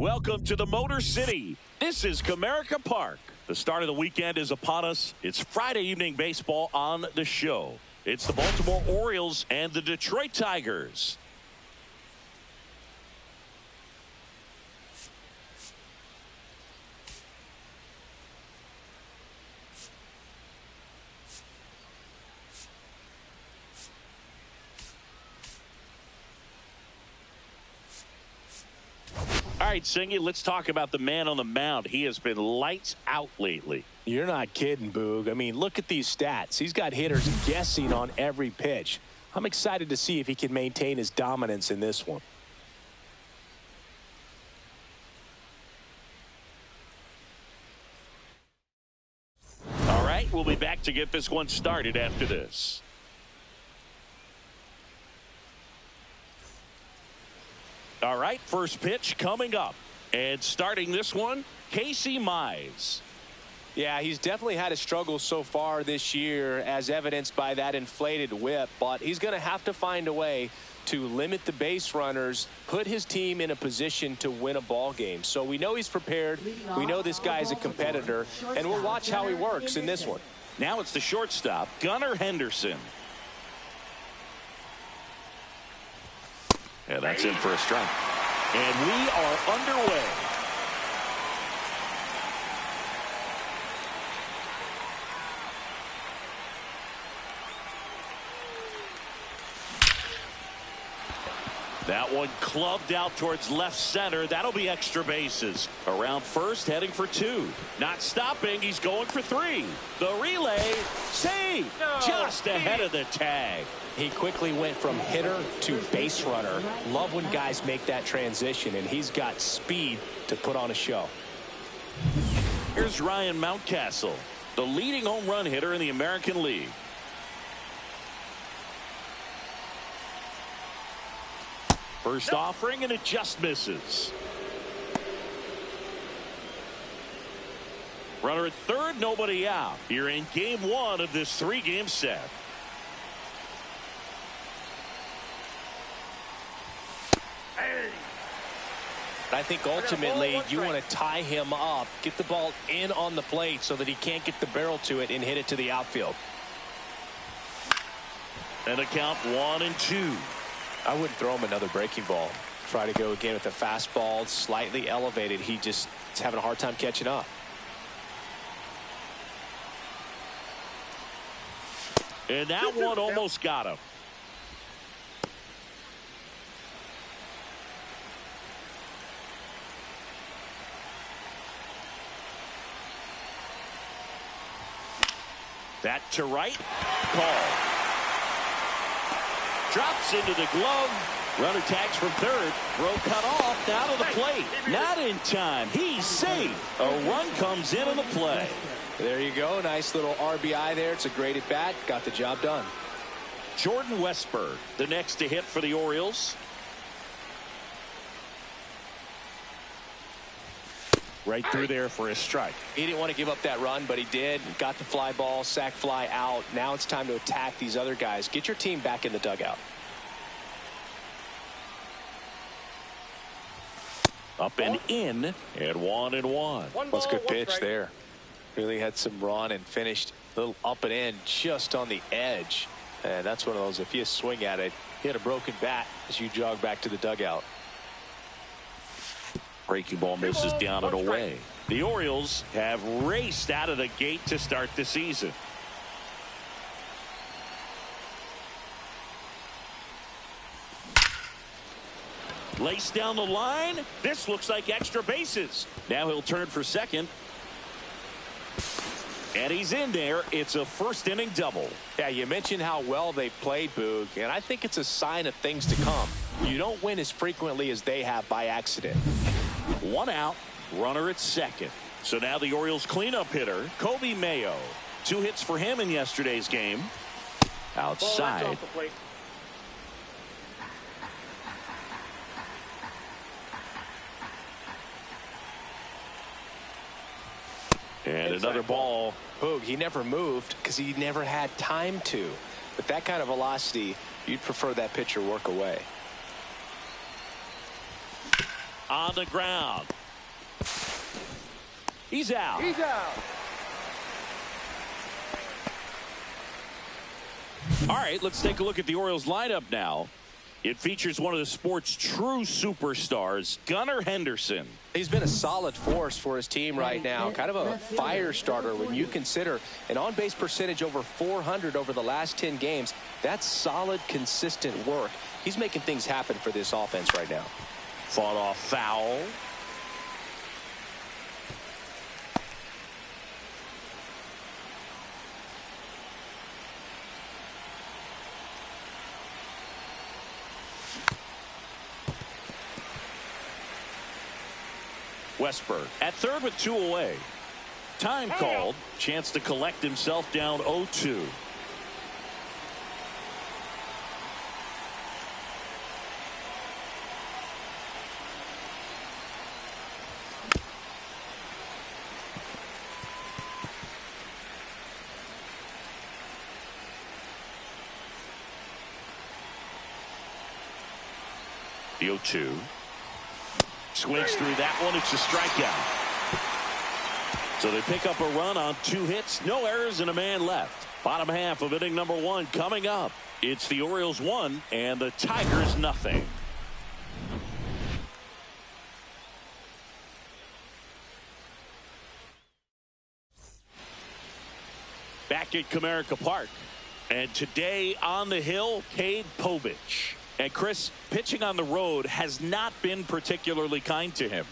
Welcome to the Motor City. This is Comerica Park. The start of the weekend is upon us. It's Friday evening baseball on the show. It's the Baltimore Orioles and the Detroit Tigers. All right, Singy, let's talk about the man on the mound. He has been lights out lately. You're not kidding, Boog. I mean, look at these stats. He's got hitters guessing on every pitch. I'm excited to see if he can maintain his dominance in this one. All right, we'll be back to get this one started after this. All right, first pitch coming up. And starting this one, Casey Mize. Yeah, he's definitely had a struggle so far this year, as evidenced by that inflated whip. But he's going to have to find a way to limit the base runners, put his team in a position to win a ball game. So we know he's prepared. We know this guy's a competitor, and we'll watch how he works in this one. Now it's the shortstop, Gunnar Henderson. And that's in for a strike. And we are underway. That one clubbed out towards left center. That'll be extra bases. Around first, heading for 2. Not stopping. He's going for 3. The relay, save, just ahead of the tag. He quickly went from hitter to base runner. Love when guys make that transition, and he's got speed to put on a show. Here's Ryan Mountcastle, the leading home run hitter in the American League. First offering, and it just misses. Runner at third, nobody out. Here in game 1 of this 3-game set. I think ultimately you want to tie him up, get the ball in on the plate so that he can't get the barrel to it and hit it to the outfield. And a count 1-2. I wouldn't throw him another breaking ball. Try to go again with the fastball, slightly elevated. He just is having a hard time catching up. And that one almost got him. That to right. Call. Drops into the glove. Runner tags from third. Throw cut off. Now to the plate. Not in time. He's safe. A run comes into the play. There you go. Nice little RBI there. It's a great at bat. Got the job done. Jordan Westberg, the next to hit for the Orioles. Right through there for a strike. He didn't want to give up that run, but he did. Got the fly ball, sac fly out. Now it's time to attack these other guys. Get your team back in the dugout. Up and in at 1-1. That's a good pitch there. Really had some run and finished a little up and in just on the edge. And that's one of those, if you swing at it, hit a broken bat as you jog back to the dugout. Breaking ball misses down and away. The Orioles have raced out of the gate to start the season. Laced down the line. This looks like extra bases. Now he'll turn for second. And he's in there. It's a first inning double. Yeah, you mentioned how well they played, Boog, and I think it's a sign of things to come. You don't win as frequently as they have by accident. 1 out, runner at second. So now the Orioles cleanup hitter, Kobe Mayo. 2 hits for him in yesterday's game. Outside. And another ball. Boog, he never moved because he never had time to. But that kind of velocity, you'd prefer that pitcher work away. On the ground. He's out. He's out. All right, let's take a look at the Orioles lineup now. It features one of the sport's true superstars, Gunnar Henderson. He's been a solid force for his team right now. Kind of a fire starter when you consider an on-base percentage over 400 over the last 10 games. That's solid, consistent work. He's making things happen for this offense right now. Fought off foul. Westberg at third with 2 away. Time called. Chance to collect himself down 0-2. The 0-2. Swings through that one. It's a strikeout. So they pick up a run on 2 hits. No errors and a man left. Bottom half of inning number 1 coming up. It's the Orioles 1 and the Tigers nothing. Back at Comerica Park. And today on the hill, Cade Povich. And Chris, pitching on the road has not been particularly kind to him.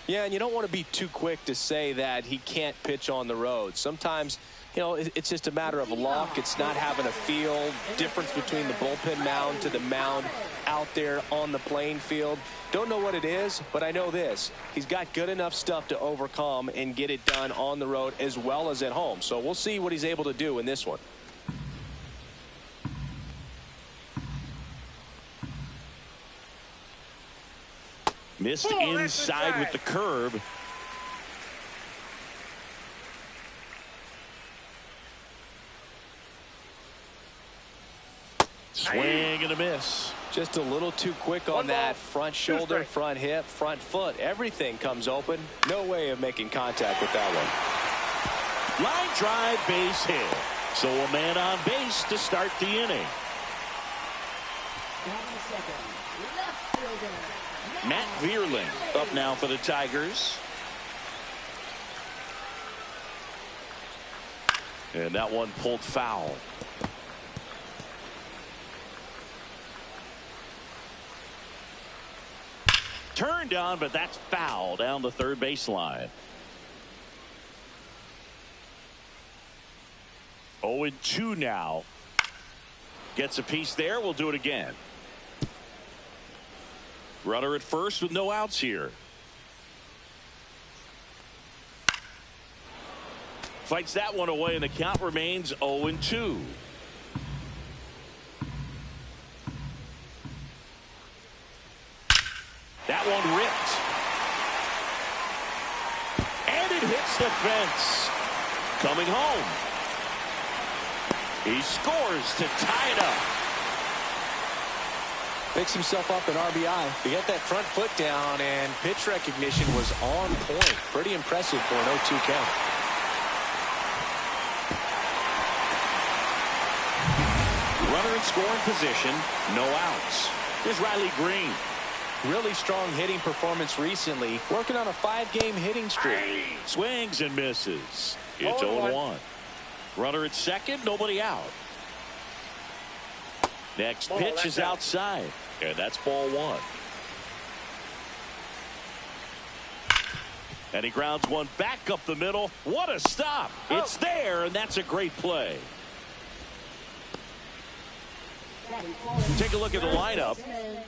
Yeah, and you don't want to be too quick to say that he can't pitch on the road. Sometimes, you know, it's just a matter of luck. It's not having a feel. Difference between the bullpen mound to the mound out there on the playing field. Don't know what it is, but I know this. He's got good enough stuff to overcome and get it done on the road as well as at home. So we'll see what he's able to do in this one. Missed inside with the curve. Swing and a miss. Just a little too quick on that. Front shoulder, front hip, front foot. Everything comes open. No way of making contact with that one. Line drive, base hit. So a man on base to start the inning. Matt Vierling up now for the Tigers. And that one pulled foul. Turned on, but that's foul down the third baseline. 0-2 now. Gets a piece there. We'll do it again. Runner at first with no outs here. Fights that one away, and the count remains 0-2. That one ripped. And it hits the fence. Coming home. He scores to tie it up. Picks himself up an RBI. He got that front foot down, and pitch recognition was on point. Pretty impressive for an 0-2 count. Runner in scoring position. No outs. Here's Riley Green. Really strong hitting performance recently. Working on a 5-game hitting streak. Swings and misses. It's 0-1. Runner at second. Nobody out. Next pitch is outside. And that's ball 1. And he grounds one back up the middle. What a stop. It's there, and that's a great play. Take a look at the lineup.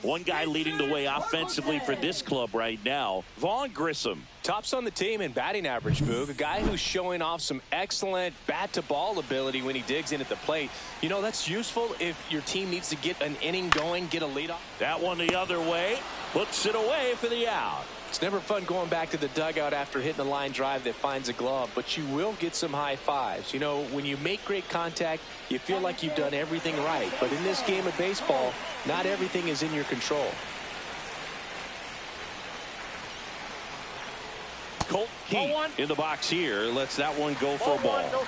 One guy leading the way offensively for this club right now, Vaughn Grissom. Tops on the team in batting average, Boog. A guy who's showing off some excellent bat-to-ball ability when he digs in at the plate. You know, that's useful if your team needs to get an inning going, get a lead off. That one the other way. Puts it away for the out. It's never fun going back to the dugout after hitting a line drive that finds a glove, but you will get some high fives. You know, when you make great contact, you feel like you've done everything right. But in this game of baseball, not everything is in your control. Colt Keith in the box here. Lets that one go for a ball.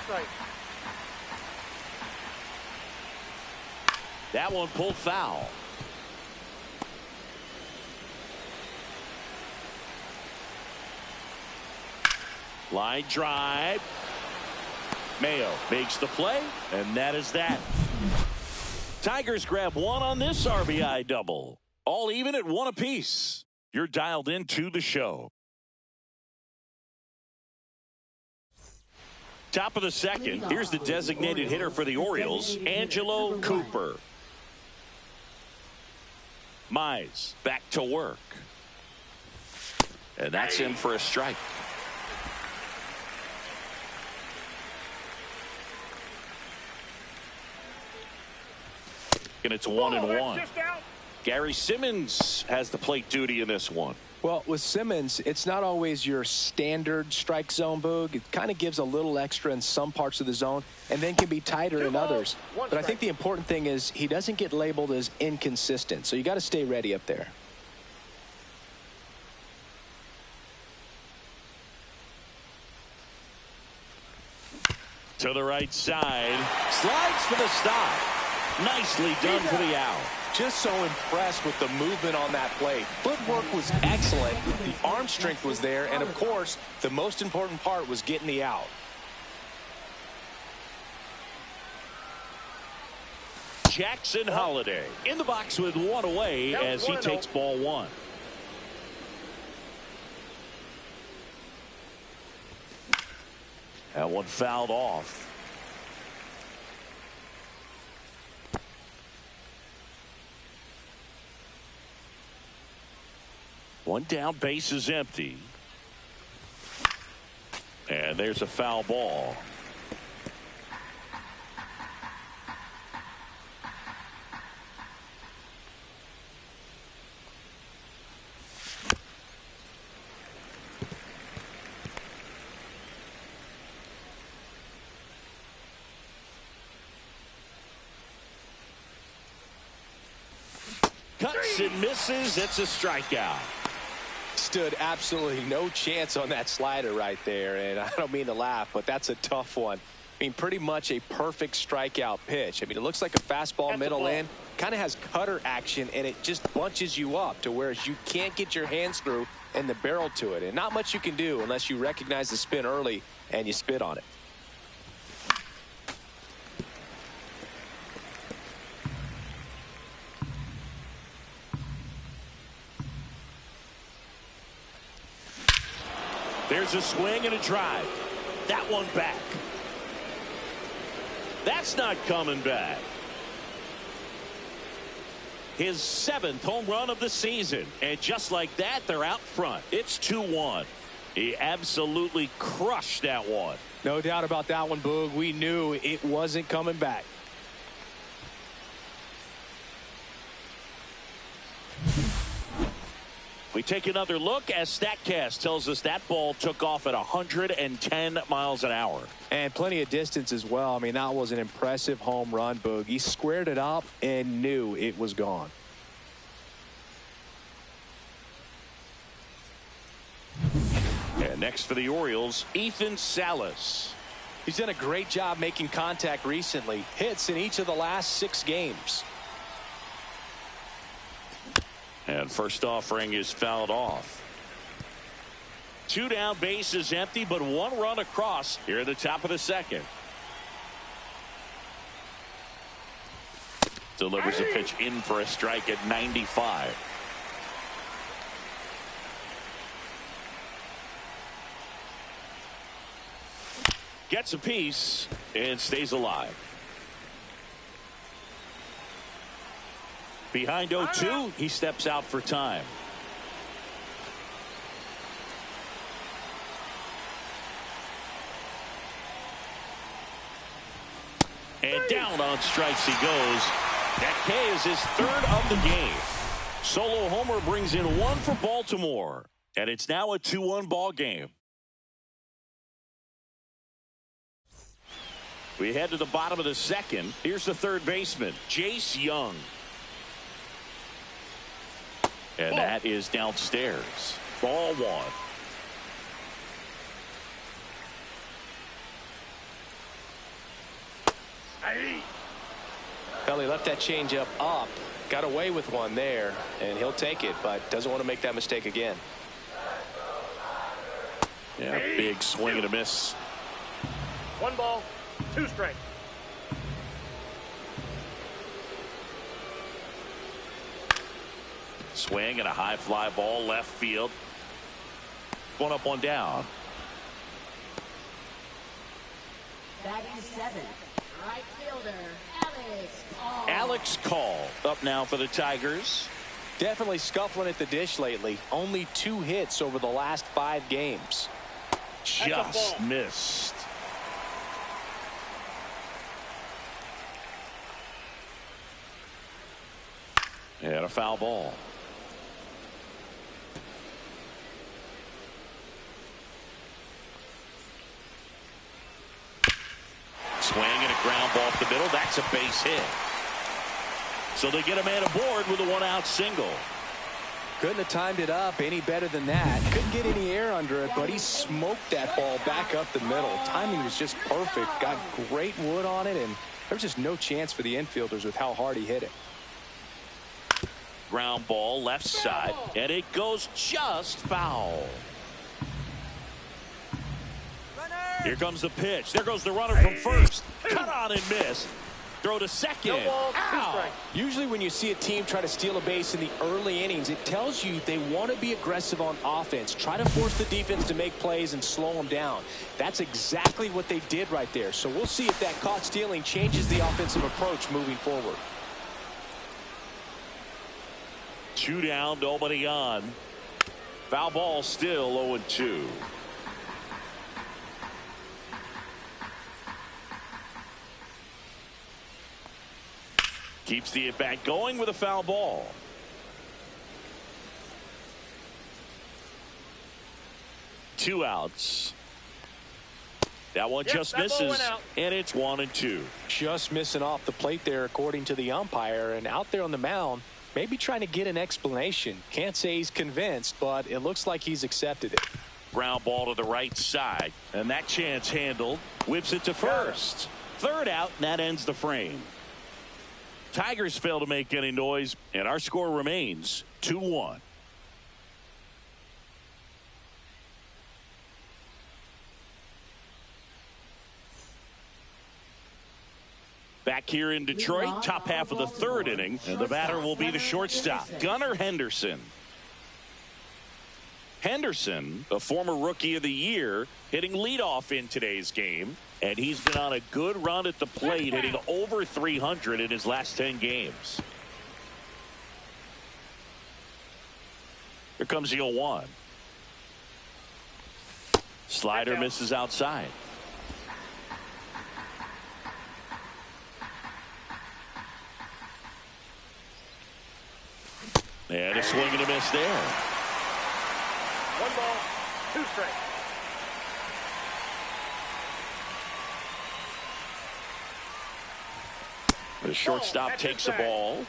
That one pulled foul. Line drive. Mayo makes the play, and that is that. Tigers grab one on this RBI double. All even at 1 apiece. You're dialed into the show. Top of the second. Here's the designated hitter for the Orioles, Angelo Cooper. Mize back to work. And that's in for a strike. And it's 1-1. Gary Simmons has the plate duty in this one. Well, with Simmons, it's not always your standard strike zone, Boog. It kind of gives a little extra in some parts of the zone and then can be tighter in others. But I think the important thing is he doesn't get labeled as inconsistent. So you got to stay ready up there. To the right side. Slides for the stop. Nicely done for the out. Just so impressed with the movement on that play. Footwork was excellent. The arm strength was there. And, of course, the most important part was getting the out. Jackson Holiday in the box with one away as he takes ball one. That one fouled off. One down, base is empty. And there's a foul ball. Cuts and misses. It's a strikeout. Stood absolutely no chance on that slider right there. And I don't mean to laugh, but that's a tough one. I mean, pretty much a perfect strikeout pitch. I mean, it looks like a fastball middle in. Kind of has cutter action, and it just bunches you up to where you can't get your hands through and the barrel to it. And not much you can do unless you recognize the spin early and you spit on it. There's a swing and a drive. That one back. That's not coming back. His 7th home run of the season. And just like that, they're out front. It's 2-1. He absolutely crushed that one. No doubt about that one, Boog. We knew it wasn't coming back. We take another look as StatCast tells us that ball took off at 110 miles an hour. And plenty of distance as well. I mean, that was an impressive home run, Boog. He squared it up and knew it was gone. And next for the Orioles, Ethan Salas. He's done a great job making contact recently. Hits in each of the last 6 games. And first offering is fouled off. 2 down, base is empty, but 1 run across here at the top of the second. Delivers a pitch in for a strike at 95. Gets a piece and stays alive. Behind 0-2, he steps out for time. And down on strikes he goes. That K is his 3rd of the game. Solo homer brings in 1 for Baltimore. And it's now a 2-1 ball game. We head to the bottom of the second. Here's the third baseman, Jace Young. And that is downstairs. Ball 1. Well, he left that changeup up. Got away with one there, and he'll take it, but doesn't want to make that mistake again. Yeah, big swing and a miss. 1 ball, 2 strikes. Swing and a high fly ball left field. 1 up, 1 down. Batting 7th, right fielder, Alex Call up now for the Tigers. Definitely scuffling at the dish lately. Only 2 hits over the last 5 games. Just missed. And a foul ball. Swing and a ground ball up the middle. That's a base hit. So they get a man aboard with a 1-out single. Couldn't have timed it up any better than that. Couldn't get any air under it, but he smoked that ball back up the middle. Timing was just perfect. Got great wood on it, and there was just no chance for the infielders with how hard he hit it. Ground ball left side, and it goes just foul. Here comes the pitch. There goes the runner from first. Cut on and miss. Throw to second. No ball, 2 strikes. Usually when you see a team try to steal a base in the early innings, it tells you they want to be aggressive on offense. Try to force the defense to make plays and slow them down. That's exactly what they did right there. So we'll see if that caught stealing changes the offensive approach moving forward. 2 down, nobody on. Foul ball still 0-2. Keeps the at-bat going with a foul ball. Two outs. That one just misses, and it's 1-2. Just missing off the plate there, according to the umpire, and out there on the mound, maybe trying to get an explanation. Can't say he's convinced, but it looks like he's accepted it. Ground ball to the right side, and that chance handled. Whips it to first. Third out, and that ends the frame. Tigers fail to make any noise, and our score remains 2-1. Back here in Detroit, top half of the third inning, and the batter will be the shortstop, Gunnar Henderson. Henderson, a former Rookie of the Year, hitting leadoff in today's game, and he's been on a good run at the plate, hitting over 300 in his last 10 games. Here comes the 0-1. Slider misses outside. And a swing and a miss there. 1 ball, 2 strikes. The shortstop takes the ball.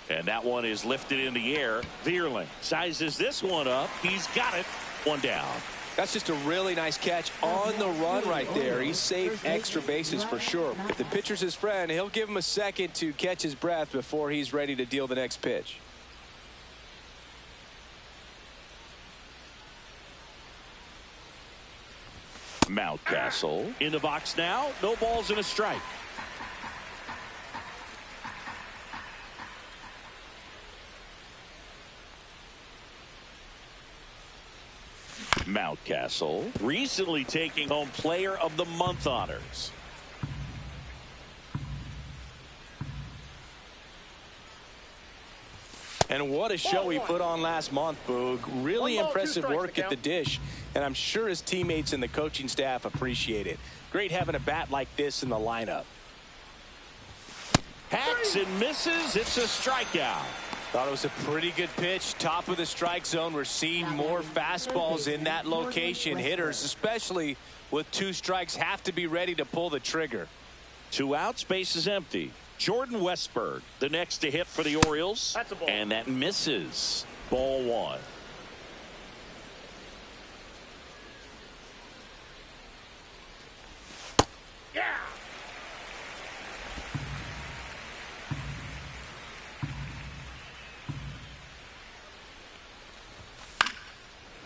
And that one is lifted in the air. Vierling sizes this one up. He's got it. 1 down. That's just a really nice catch on the run right there. He saved extra bases for sure. If the pitcher's his friend, he'll give him a second to catch his breath before he's ready to deal the next pitch. Mountcastle in the box now. No balls and a strike. Mountcastle recently taking home Player of the Month honors. And what a show he put on last month, Boog. Really impressive work at the dish, and I'm sure his teammates and the coaching staff appreciate it. Great having a bat like this in the lineup. Hacks and misses. It's a strikeout. Thought it was a pretty good pitch. Top of the strike zone. We're seeing more fastballs in that location. Hitters, especially with 2 strikes, have to be ready to pull the trigger. 2 outs, base is empty. Jordan Westberg, the next to hit for the Orioles. That's a ball. And that misses. Ball 1. Yeah.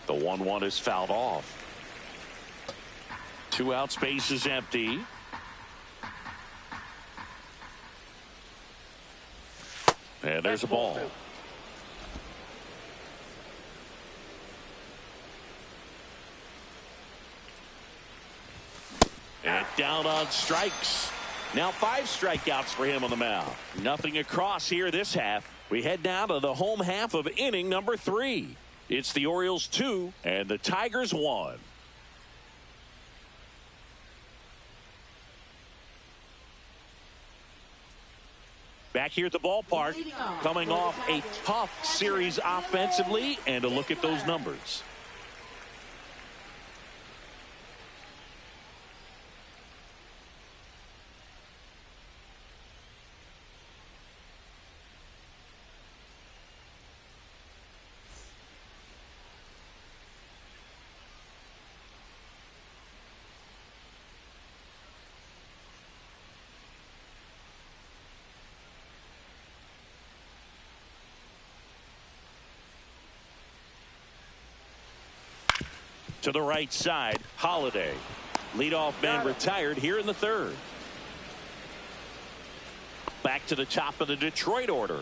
The 1-1 is fouled off. 2 outs, base is empty. And there's a ball. And down on strikes. Now 5 strikeouts for him on the mound. Nothing across here this half. We head now to the home half of inning number 3. It's the Orioles 2 and the Tigers 1. Back here at the ballpark, coming off a tough series offensively, and a look at those numbers. To the right side, Holiday. Leadoff man retired here in the third. Back to the top of the Detroit order.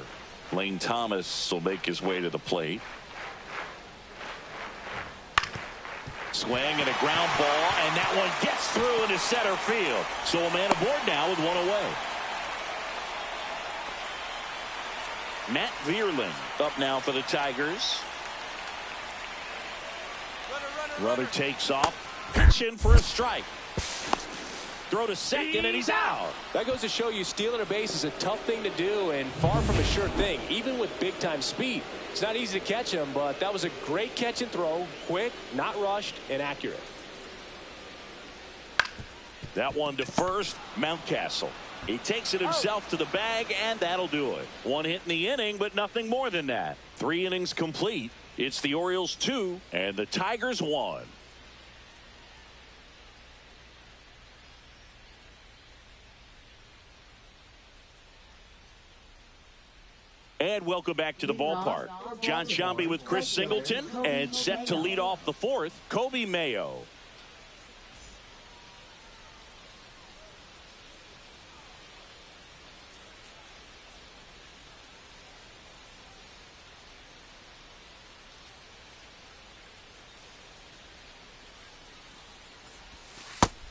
Lane Thomas will make his way to the plate. Swing and a ground ball, and that one gets through into center field. So a man aboard now with one away. Matt Vierling up now for the Tigers. Runner takes off. Pitch in for a strike. Throw to second, and he's out. That goes to show you stealing a base is a tough thing to do and far from a sure thing, even with big-time speed. It's not easy to catch him, but that was a great catch and throw. Quick, not rushed, and accurate. That one to first, Mountcastle. He takes it himself to the bag, and that'll do it. One hit in the inning, but nothing more than that. 3 innings complete. It's the Orioles 2 and the Tigers 1. And welcome back to the ballpark. John Shambi with Chris Singleton, and set to lead off the fourth, Kobe Mayo.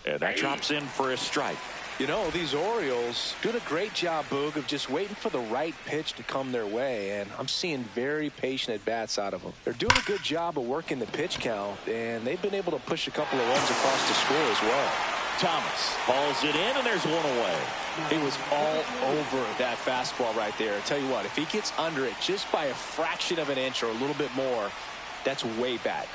And that drops in for a strike. You know, these Orioles doing a great job, Boog, of just waiting for the right pitch to come their way, and I'm seeing very patient at-bats out of them. They're doing a good job of working the pitch count, and they've been able to push a couple of runs across the score as well. Thomas hauls it in, and there's one away. He was all over that fastball right there. I tell you what, if he gets under it just by a fraction of an inch or a little bit more, that's way back.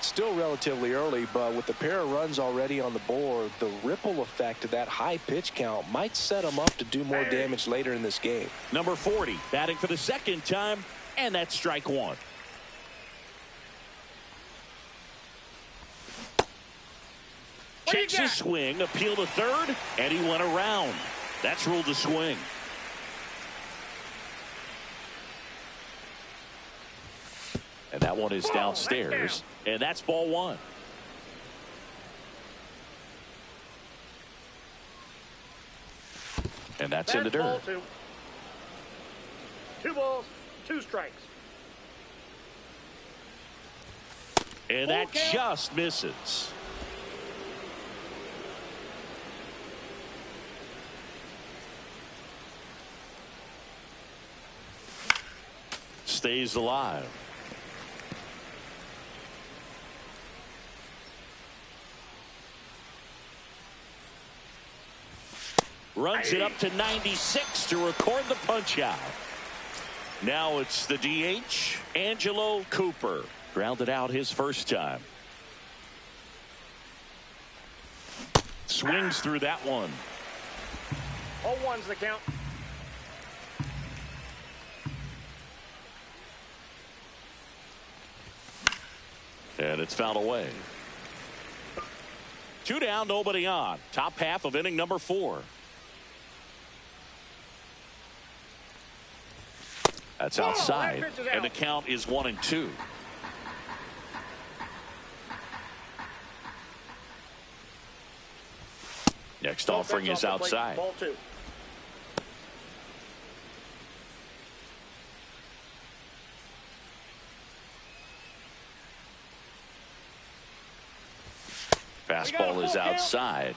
Still relatively early, but with the pair of runs already on the board, the ripple effect of that high pitch count might set him up to do more damage later in this game. Number 40 batting for the second time, and that's strike one. Checks his swing, appeal to third, and he went around. That's ruled a swing. And that one is downstairs, and that's ball one. And that's in the dirt. 2 balls, 2 strikes. And that just misses. Stays alive. Runs it up to 96 to record the punch out. Now it's the DH, Angelo Cooper. Grounded out his first time. Swings through that one. 0-1's the count. And it's fouled away. 2 down, nobody on. Top half of inning number 4. That's outside, and the count is 1-2. Next offering is outside. Ball 2. Fastball is outside.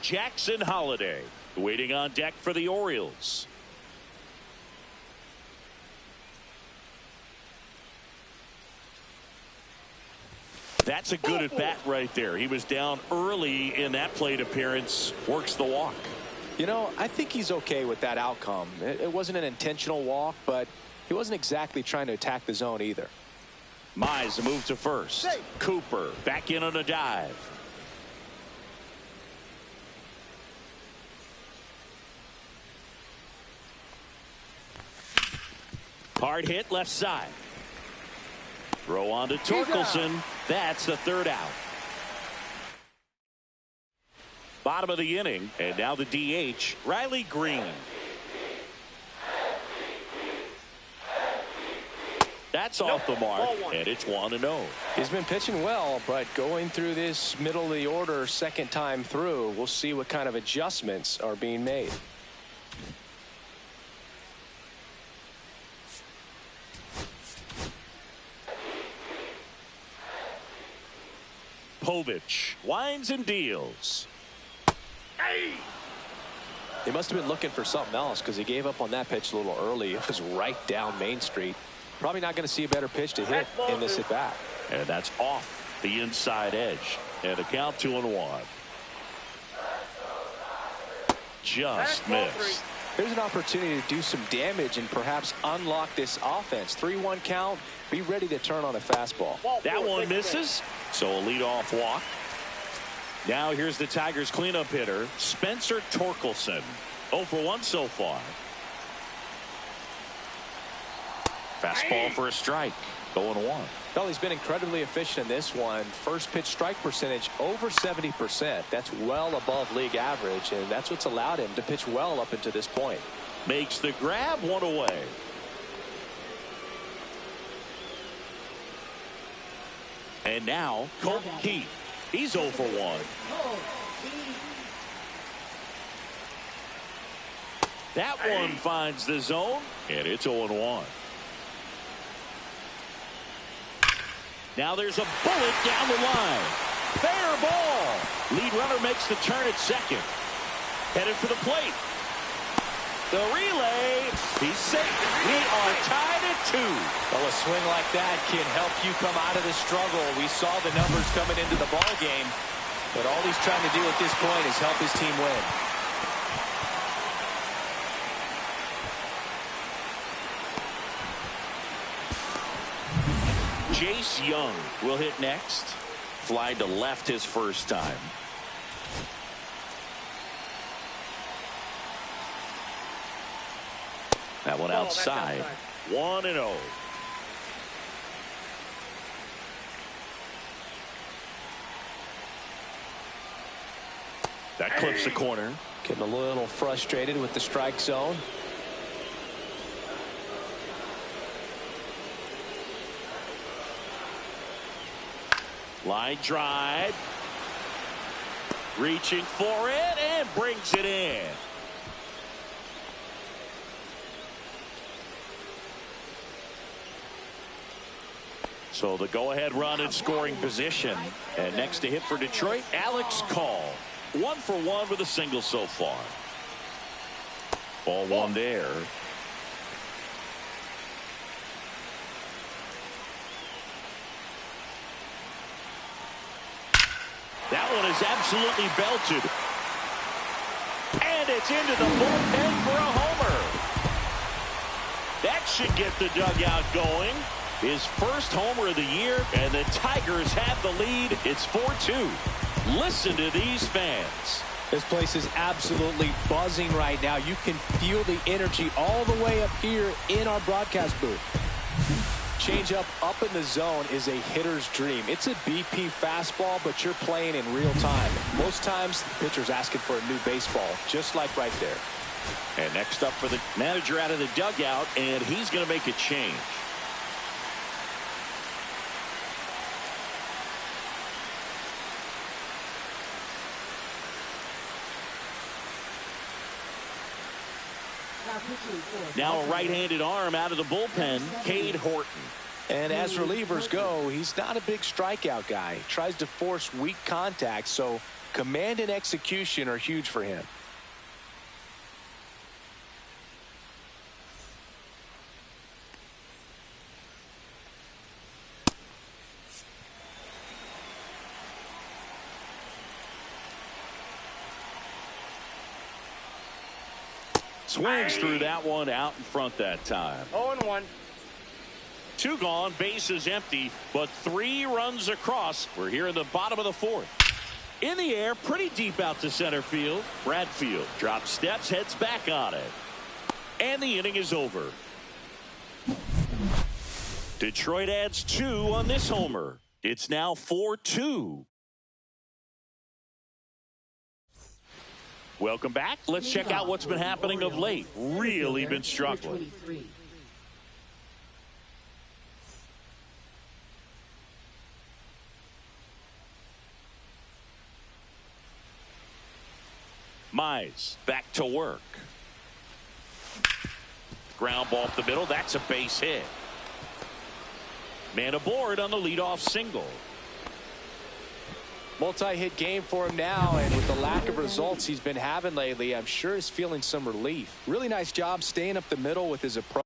Jackson Holiday waiting on deck for the Orioles. That's a good at bat right there. He was down early in that plate appearance. Works the walk. You know, I think he's okay with that outcome. It wasn't an intentional walk, but he wasn't exactly trying to attack the zone either. Mize move to first. Cooper back in on a dive. Hard hit left side. Throw on to Torkelson. That's the third out. Bottom of the inning, and now the DH, Riley Green. That's off the mark, and it's 1-0. He's been pitching well, but going through this middle of the order second time through, we'll see what kind of adjustments are being made. Povich winds and deals. They must have been looking for something else because he gave up on that pitch a little early. It was right down Main Street. Probably not going to see a better pitch to hit in this at bat. And that's off the inside edge. And a count 2-1. Just missed. Here's an opportunity to do some damage and perhaps unlock this offense. 3-1 count. Be ready to turn on a fastball. That one misses. So a leadoff walk. Now here's the Tigers cleanup hitter, Spencer Torkelson. 0 for 1 so far. Fastball for a strike. 0-1. Well, he's been incredibly efficient in this one. First pitch strike percentage over 70%. That's well above league average, and that's what's allowed him to pitch well up until this point. Makes the grab, 1 away. And now Colt Keith. He's 0 for 1. That one finds the zone, and it's 0-1. Now there's a bullet down the line. Fair ball. Lead runner makes the turn at second. Headed for the plate. The relay. He's safe. We are tied at 2. Well, a swing like that can help you come out of the struggle. We saw the numbers coming into the ball game, but all he's trying to do at this point is help his team win. Jace Young will hit next. Fly to left his first time. That one outside. 1-0. That clips the corner. Getting a little frustrated with the strike zone. Line drive. Reaching for it and brings it in. So the go-ahead run in scoring position. And next to hit for Detroit, Alex Call. 1 for 1 with a single so far. Ball 1 there. That one is absolutely belted. And it's into the bullpen for a homer. That should get the dugout going. His first homer of the year, and the Tigers have the lead. It's 4-2. Listen to these fans. This place is absolutely buzzing right now. You can feel the energy all the way up here in our broadcast booth. Changeup up in the zone is a hitter's dream. It's a BP fastball, but you're playing in real time. Most times, the pitcher's asking for a new baseball, just like right there. And next up for the manager out of the dugout, and he's going to make a change. Now a right-handed arm out of the bullpen, Cade Horton. And as relievers go, he's not a big strikeout guy. He tries to force weak contact, so command and execution are huge for him. Swings through that one out in front that time. 0-1. 2 gone, bases empty, but 3 runs across. We're here in the bottom of the 4th. In the air, pretty deep out to center field. Bradfield drops steps, heads back on it. And the inning is over. Detroit adds 2 on this homer. It's now 4-2. Welcome back. Let's check out what's been happening of late. Really been struggling. Mize back to work. Ground ball up the middle. That's a base hit. Man aboard on the leadoff single. Multi-hit game for him now, and with the lack of results he's been having lately, I'm sure he's feeling some relief. Really nice job staying up the middle with his approach.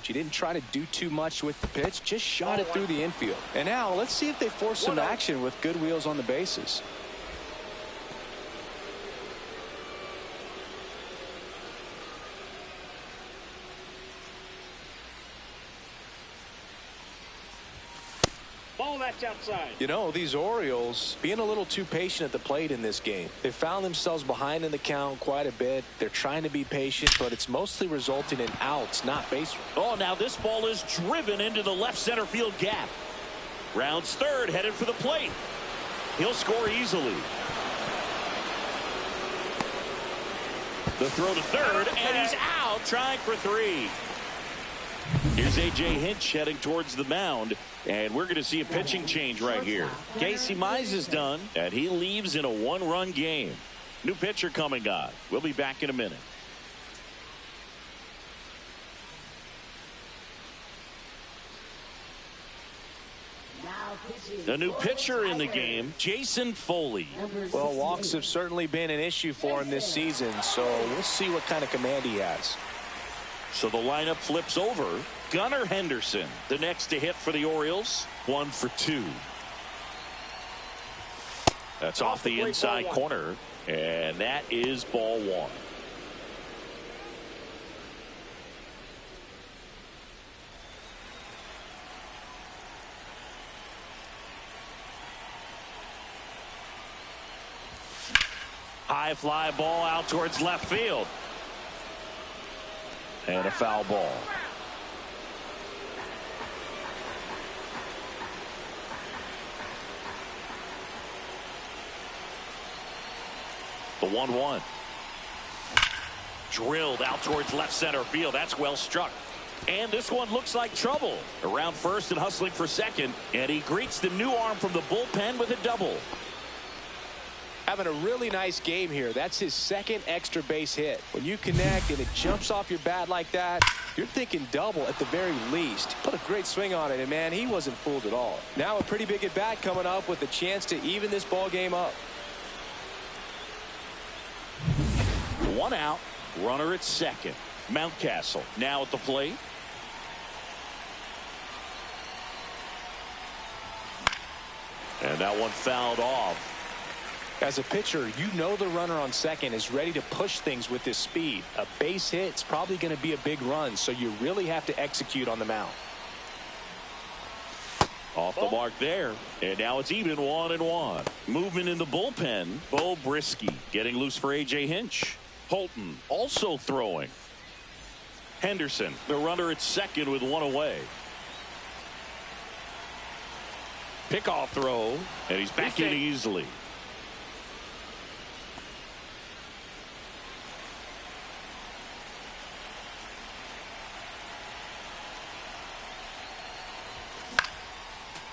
He didn't try to do too much with the pitch, just shot it through the infield. And now let's see if they force some action with good wheels on the bases. Ball that's outside. You know, these Orioles being a little too patient at the plate in this game. They found themselves behind in the count quite a bit. They're trying to be patient, but it's mostly resulting in outs, not base runs. Oh, now this ball is driven into the left center field gap. Rounds third, headed for the plate. He'll score easily. The throw to third, and he's out trying for 3. Here's A.J. Hinch heading towards the mound, and we're going to see a pitching change right here. Casey Mize is done, and he leaves in a 1-run game. New pitcher coming on. We'll be back in a minute. The new pitcher in the game, Jason Foley. Well, walks have certainly been an issue for him this season, so we'll see what kind of command he has. So the lineup flips over. Gunnar Henderson, the next to hit for the Orioles. 1 for 2. That's off the inside corner, and that is ball 1. High fly ball out towards left field. And a foul ball. The 1-1. Drilled out towards left center field. That's well struck. And this one looks like trouble. Around first and hustling for second. And he greets the new arm from the bullpen with a double. Having a really nice game here. That's his second extra base hit. When you connect and it jumps off your bat like that, you're thinking double at the very least. Put a great swing on it, and man, he wasn't fooled at all. Now a pretty big at bat coming up with a chance to even this ball game up. 1 out. Runner at second. Mountcastle now at the plate. And that one fouled off. As a pitcher, you know the runner on second is ready to push things with his speed. A base hit's probably going to be a big run, so you really have to execute on the mound. Off the mark there, and now it's even 1-1. Movement in the bullpen. Bo Brisky getting loose for A.J. Hinch. Holton also throwing. Henderson, the runner at second with 1 away. Pickoff throw, and he's back in easily.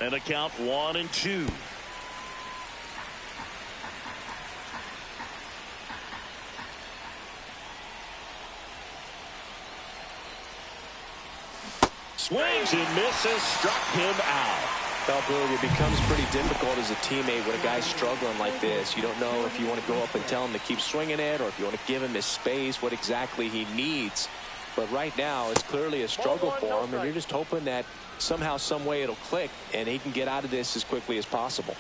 And a count 1-2. Swings and misses, struck him out. Well, Billy, it becomes pretty difficult as a teammate when a guy's struggling like this. You don't know if you want to go up and tell him to keep swinging it, or if you want to give him his space, what exactly he needs. But right now, it's clearly a struggle for him, and you're just hoping that somehow, some way it'll click, and he can get out of this as quickly as possible.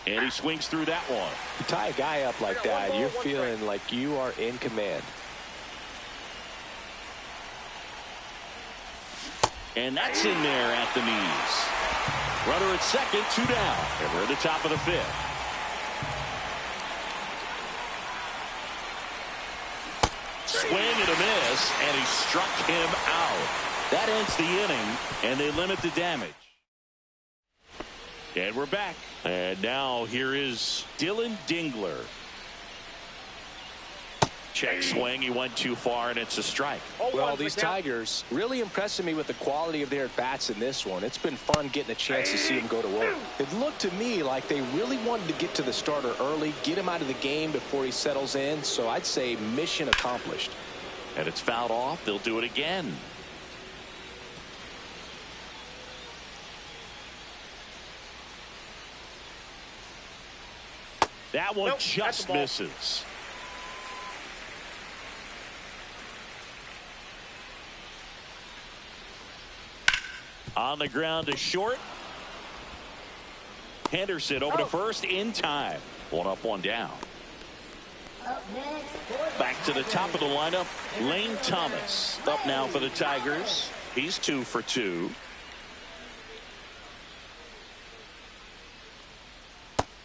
And he swings through that one. You tie a guy up like that, you're feeling like you are in command. And that's in there at the knees. Runner at second, 2 down. And we're at the top of the 5th. Swing and a miss, and he struck him out. That ends the inning, and they limit the damage. And we're back. And now here is Dylan Dingler. Check swing. He went too far, and it's a strike. Well, these Tigers really impressing me with the quality of their bats in this one. It's been fun getting a chance to see them go to work. It looked to me like they really wanted to get to the starter early, get him out of the game before he settles in. So I'd say mission accomplished. And it's fouled off. They'll do it again. That one just misses. On the ground to short. Henderson over to first in time. One up, one down. Back to the top of the lineup. Lane Thomas up now for the Tigers. He's 2 for 2.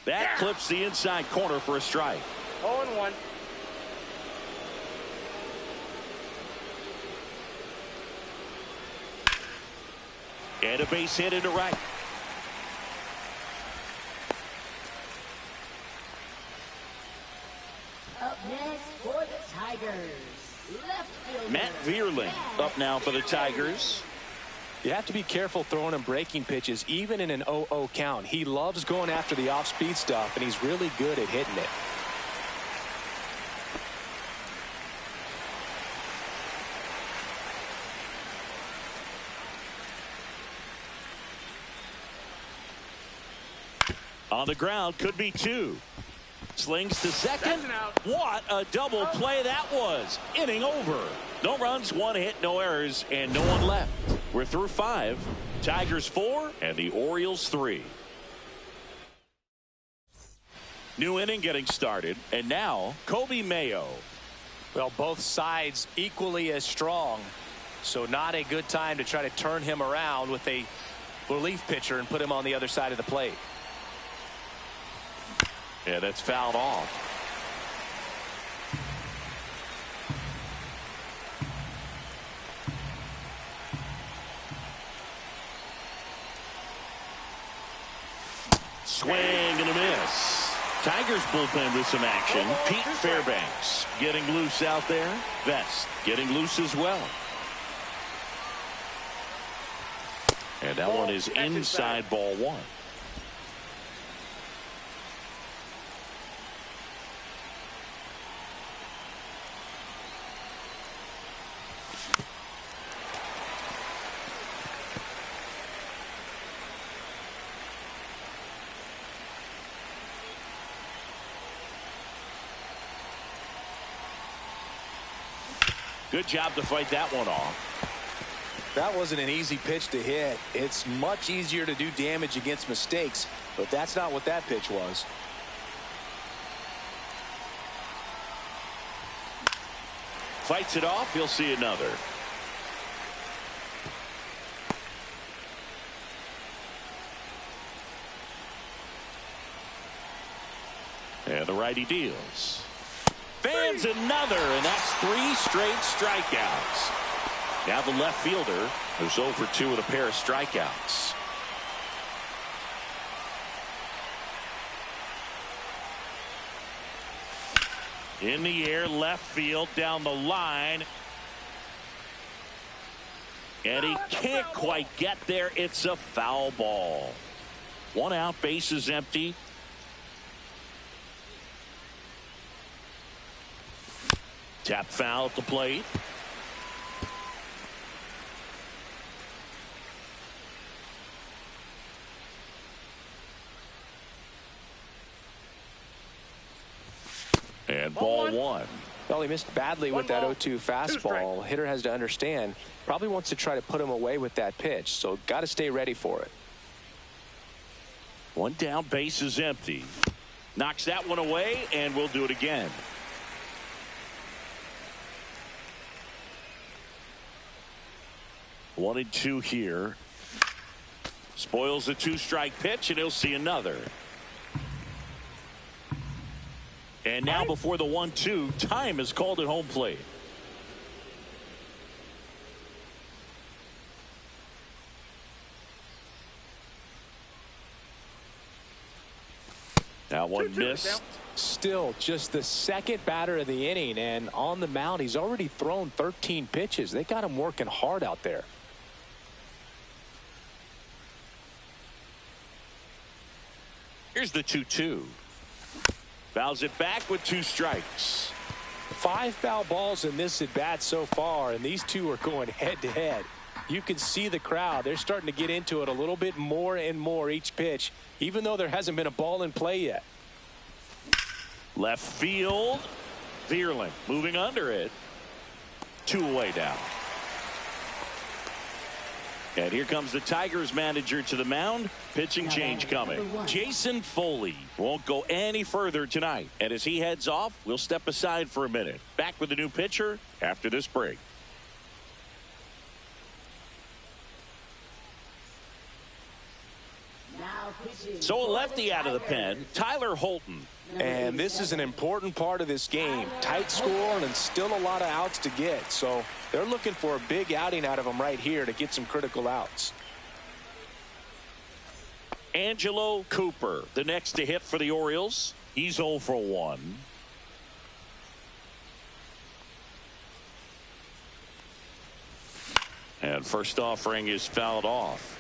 That clips the inside corner for a strike. 0-1. And a base hit into right. Up next for the Tigers, left fielder Matt Vierling up now for the Tigers. You have to be careful throwing him breaking pitches, even in an 0-0 count. He loves going after the off-speed stuff, and he's really good at hitting it. On the ground, could be 2. Slings to second. What a double play that was. Inning over. No runs, 1 hit, no errors, and no one left. We're through 5. Tigers 4 and the Orioles 3. New inning getting started, and now Kobe Mayo. Well, both sides equally as strong, so not a good time to try to turn him around with a relief pitcher and put him on the other side of the plate. Yeah, that's fouled off. Swing and a miss. Tigers bullpen with some action. Pete Fairbanks getting loose out there. Vest getting loose as well. And that one is inside ball 1. Good job to fight that one off. That wasn't an easy pitch to hit. It's much easier to do damage against mistakes, but that's not what that pitch was. Fights it off. He'll see another. And the righty deals. Fans another, and that's 3 straight strikeouts. Now the left fielder who's 0 for 2 with a pair of strikeouts. In the air, left field, down the line. And he can't quite get there. It's a foul ball. 1 out, bases empty. Tap foul at the plate. And ball 1. Well, he missed badly with that 0-2 fastball. Hitter has to understand, probably wants to try to put him away with that pitch, so got to stay ready for it. 1 down, base is empty. Knocks that one away, and we'll do it again. One and 2 here. Spoils the 2-strike pitch, and he'll see another. And now before the 1-2, time is called at home plate. That one missed. Still just the second batter of the inning, and on the mound he's already thrown 13 pitches. They got him working hard out there. Here's the 2-2. Fouls it back with 2 strikes. 5 foul balls in this at bat so far, and these two are going head to head. You can see the crowd. They're starting to get into it a little bit more and more each pitch, even though there hasn't been a ball in play yet. Left field. Vierling moving under it. 2 away now. And here comes the Tigers manager to the mound. Pitching change coming. Jason Foley won't go any further tonight. And as he heads off, we'll step aside for a minute. Back with the new pitcher after this break. So a lefty out of the pen, Tyler Holton. And this is an important part of this game. Tight score and still a lot of outs to get. So they're looking for a big outing out of him right here to get some critical outs. Angelo Cooper, the next to hit for the Orioles. He's 0 for 1. And first offering is fouled off.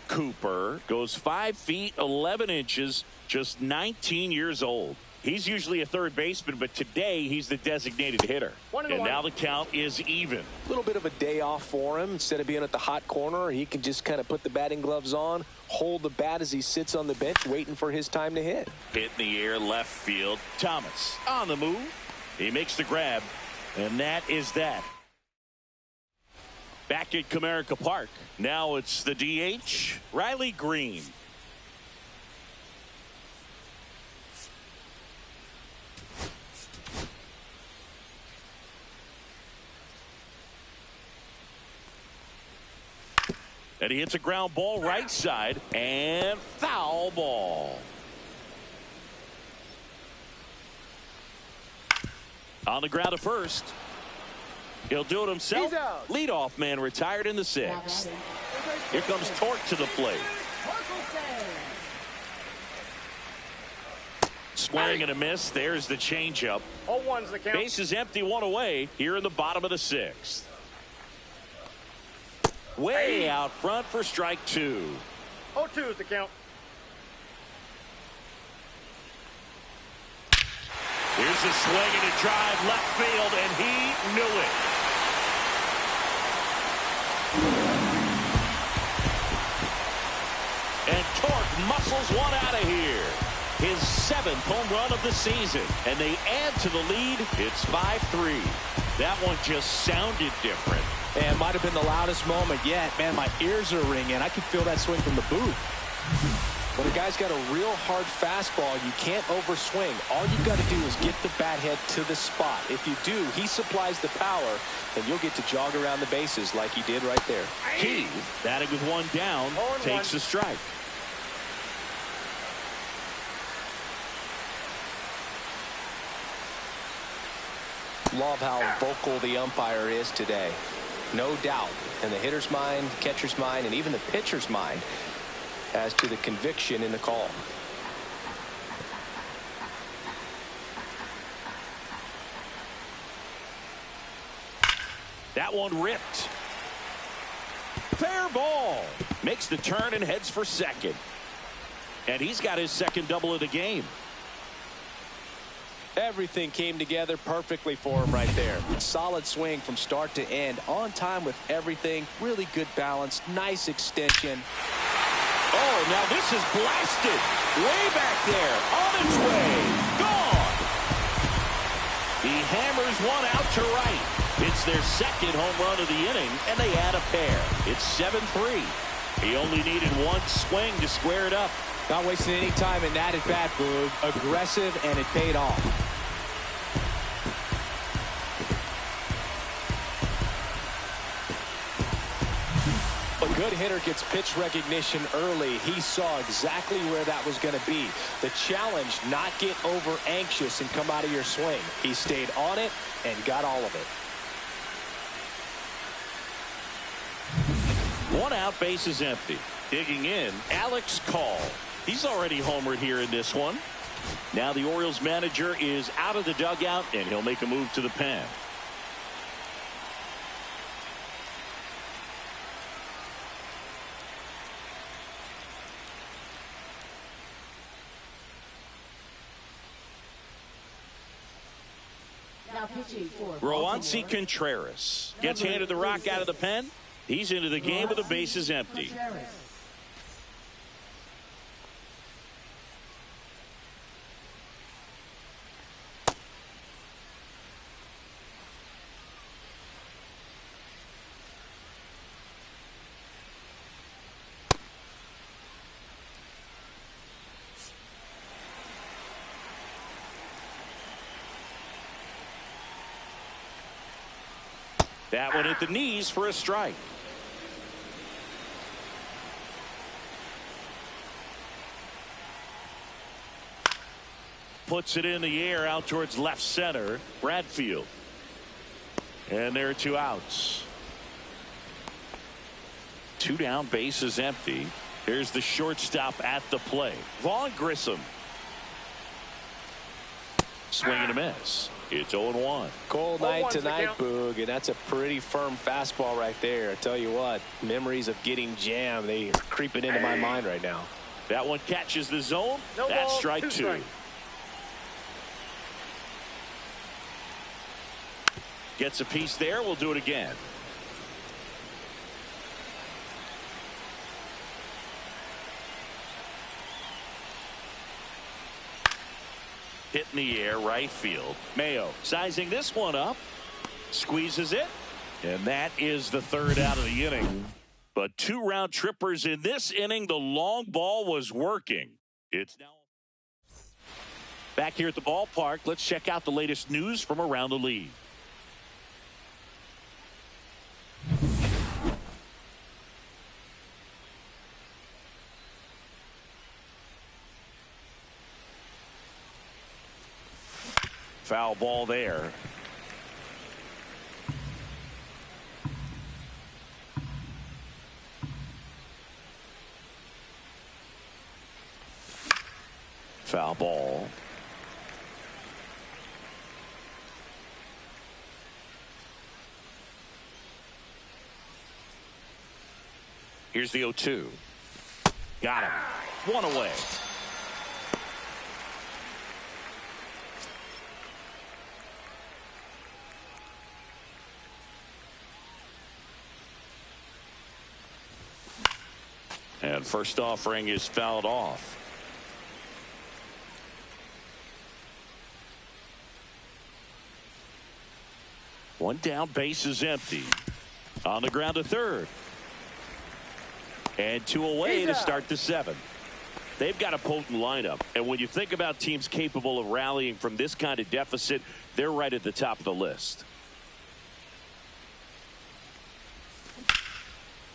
Cooper goes 5 feet 11 inches, just 19 years old. He's usually a third baseman, but today he's the designated hitter. And now the count is even. A little bit of a day off for him. Instead of being at the hot corner, he can just kind of put the batting gloves on, hold the bat as he sits on the bench waiting for his time to hit. Hit in the air, left field. Thomas on the move. He makes the grab, and that is that. Back at Comerica Park. Now it's the DH, Riley Green. And he hits a ground ball right side, and foul ball. On the ground to first. He'll do it himself. Leadoff man retired in the 6th. Here comes Torque to the plate. Swing and a miss. There's the changeup. 0-1's the count. Base is empty, 1 away here in the bottom of the 6th. Way out front for strike 2. 0-2's the count. Here's a swing and a drive left field, and he knew it. And Torque muscles one out of here. His 7th home run of the season. And they add to the lead. It's 5-3. That one just sounded different. And might have been the loudest moment yet. Man, my ears are ringing. I can feel that swing from the booth. When a guy's got a real hard fastball, you can't overswing. All you've got to do is get the bat head to the spot. If you do, he supplies the power, and you'll get to jog around the bases like he did right there. Key, batting with 1 down, takes a strike. Love how vocal the umpire is today. No doubt in the hitter's mind, catcher's mind, and even the pitcher's mind as to the conviction in the call. That one ripped. Fair ball. Makes the turn and heads for second. And he's got his 2nd double of the game. Everything came together perfectly for him right there. Solid swing from start to end. On time with everything. Really good balance. Nice extension. Oh, now this is blasted. Way back there. On its way. Gone. He hammers one out to right. It's their 2nd home run of the inning, and they add a pair. It's 7-3. He only needed 1 swing to square it up. Not wasting any time in that at-bat, Boog. Aggressive, and it paid off. A good hitter gets pitch recognition early. He saw exactly where that was going to be. The challenge, not get over anxious and come out of your swing. He stayed on it and got all of it. 1 out, base is empty. Digging in, Alex Call. He's already homered here in this one. Now the Orioles manager is out of the dugout, and he'll make a move to the pen. Roansy Contreras gets handed the rock out of the pen. He's into the game with the bases empty. That one at the knees for a strike. Puts it in the air out towards left center. Bradfield. And there are 2 outs. 2 down, bases empty. Here's the shortstop at the plate. Vaughn Grissom. Swing and a miss. It's 0-1. Cold night tonight, Boog, and that's a pretty firm fastball right there. I tell you what, memories of getting jammed, they are creeping into my mind right now. That one catches the zone. That's strike 2. Gets a piece there. We'll do it again. Hit in the air, right field. Mayo sizing this one up. Squeezes it. And that is the 3rd out of the inning. But 2 round trippers in this inning. The long ball was working. It's now back here at the ballpark. Let's check out the latest news from around the league. Foul ball there. Foul ball. Here's the 0-2. Got him. 1 away. And first offering is fouled off. One down, base is empty. On the ground to third. And 2 away to start the 7th. They've got a potent lineup. And when you think about teams capable of rallying from this kind of deficit, they're right at the top of the list.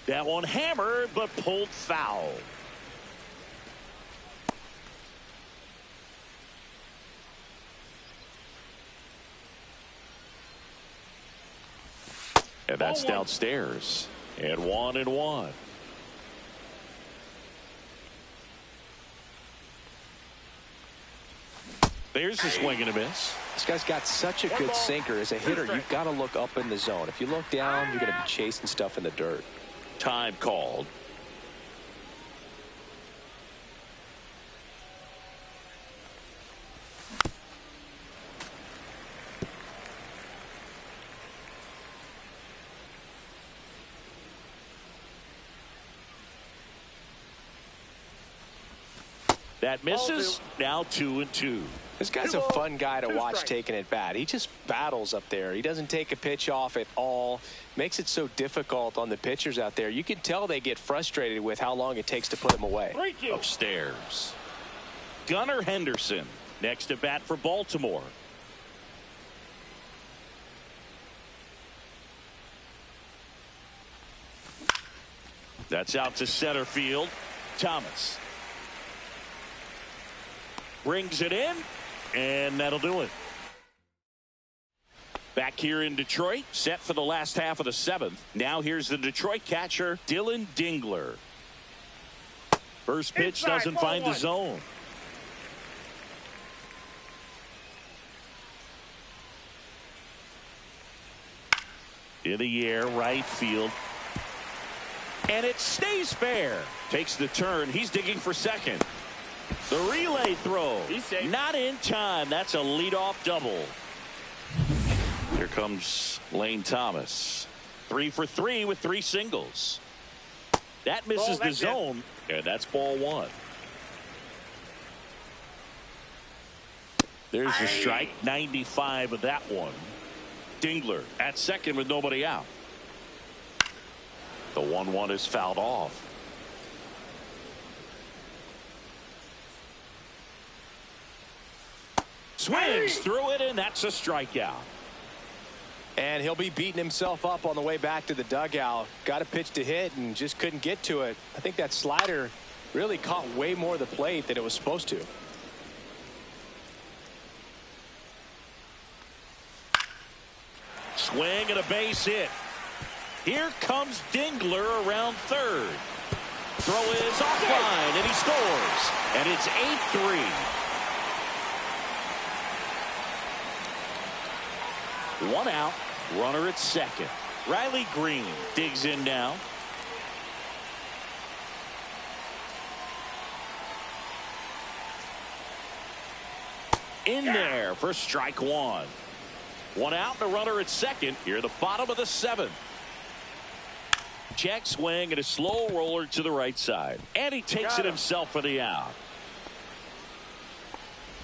That one hammered, but pulled foul. And that's downstairs. And 1-1. There's the swing and a miss. This guy's got such a good sinker. As a hitter, you've got to look up in the zone. If you look down, you're going to be chasing stuff in the dirt. Time called. That misses. Now 2-2. This guy's a fun guy to watch taking it bat. He just battles up there. He doesn't take a pitch off at all. Makes it so difficult on the pitchers out there. You can tell they get frustrated with how long it takes to put him away. Upstairs. Gunnar Henderson next to bat for Baltimore. That's out to center field. Thomas brings it in, and that'll do it. Back here in Detroit, set for the last half of the 7th. Now here's the Detroit catcher, Dylan Dingler. First pitch Inside, doesn't find the 1. zone. In the air, right field. And it stays fair. Takes the turn. He's digging for second. The relay throw. He's safe. Not in time. That's a leadoff double. Here comes Lane Thomas. 3 for 3 with 3 singles. That misses the zone. And that's ball 1. There's the strike. 95 of that one. Dingler at second with nobody out. The 1-1 is fouled off. Swings through it, and that's a strikeout. And he'll be beating himself up on the way back to the dugout. Got a pitch to hit and just couldn't get to it. I think that slider really caught way more of the plate than it was supposed to. Swing and a base hit. Here comes Dingler around third. Throw is offline, and he scores. And it's 8-3. 1 out, runner at second. Riley Green digs in now. In there for strike 1. 1 out and a runner at second. Here the bottom of the 7th. Check swing and a slow roller to the right side. And he takes it himself for the out.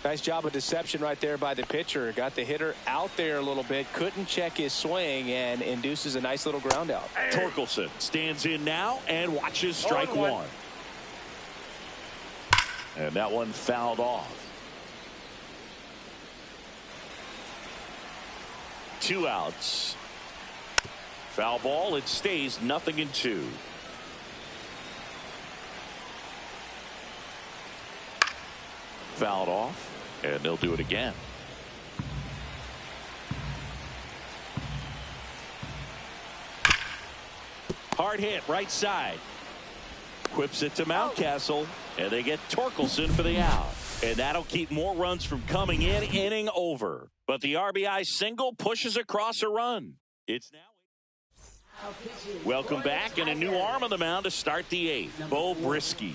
Nice job of deception right there by the pitcher. Got the hitter out there a little bit. Couldn't check his swing and induces a nice little ground out. Torkelson stands in now and watches strike 1. And that one fouled off. 2 outs. Foul ball. It stays 0-2. Fouled off. And they'll do it again. Hard hit right side. Whips it to Mountcastle. And they get Torkelson for the out. And that'll keep more runs from coming in. Inning over. But the RBI single pushes across a run. It's now. Welcome back, and a new arm on the mound to start the 8th. Bo Brisky.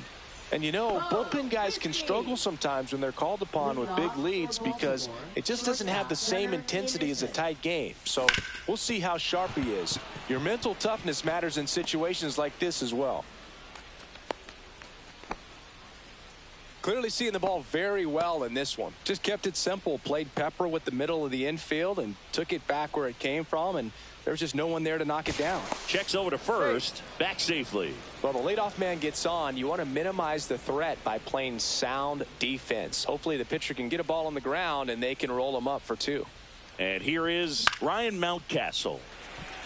And you know, bullpen guys can struggle sometimes when they're called upon with big leads because it just doesn't have the same intensity as a tight game. So we'll see how sharp he is. Your mental toughness matters in situations like this as well. Clearly seeing the ball very well in this one. Just kept it simple. Played pepper with the middle of the infield and took it back where it came from. And there's just no one there to knock it down. Checks over to first. Back safely. Well, the leadoff man gets on. You want to minimize the threat by playing sound defense. Hopefully the pitcher can get a ball on the ground and they can roll him up for 2. And here is Ryan Mountcastle.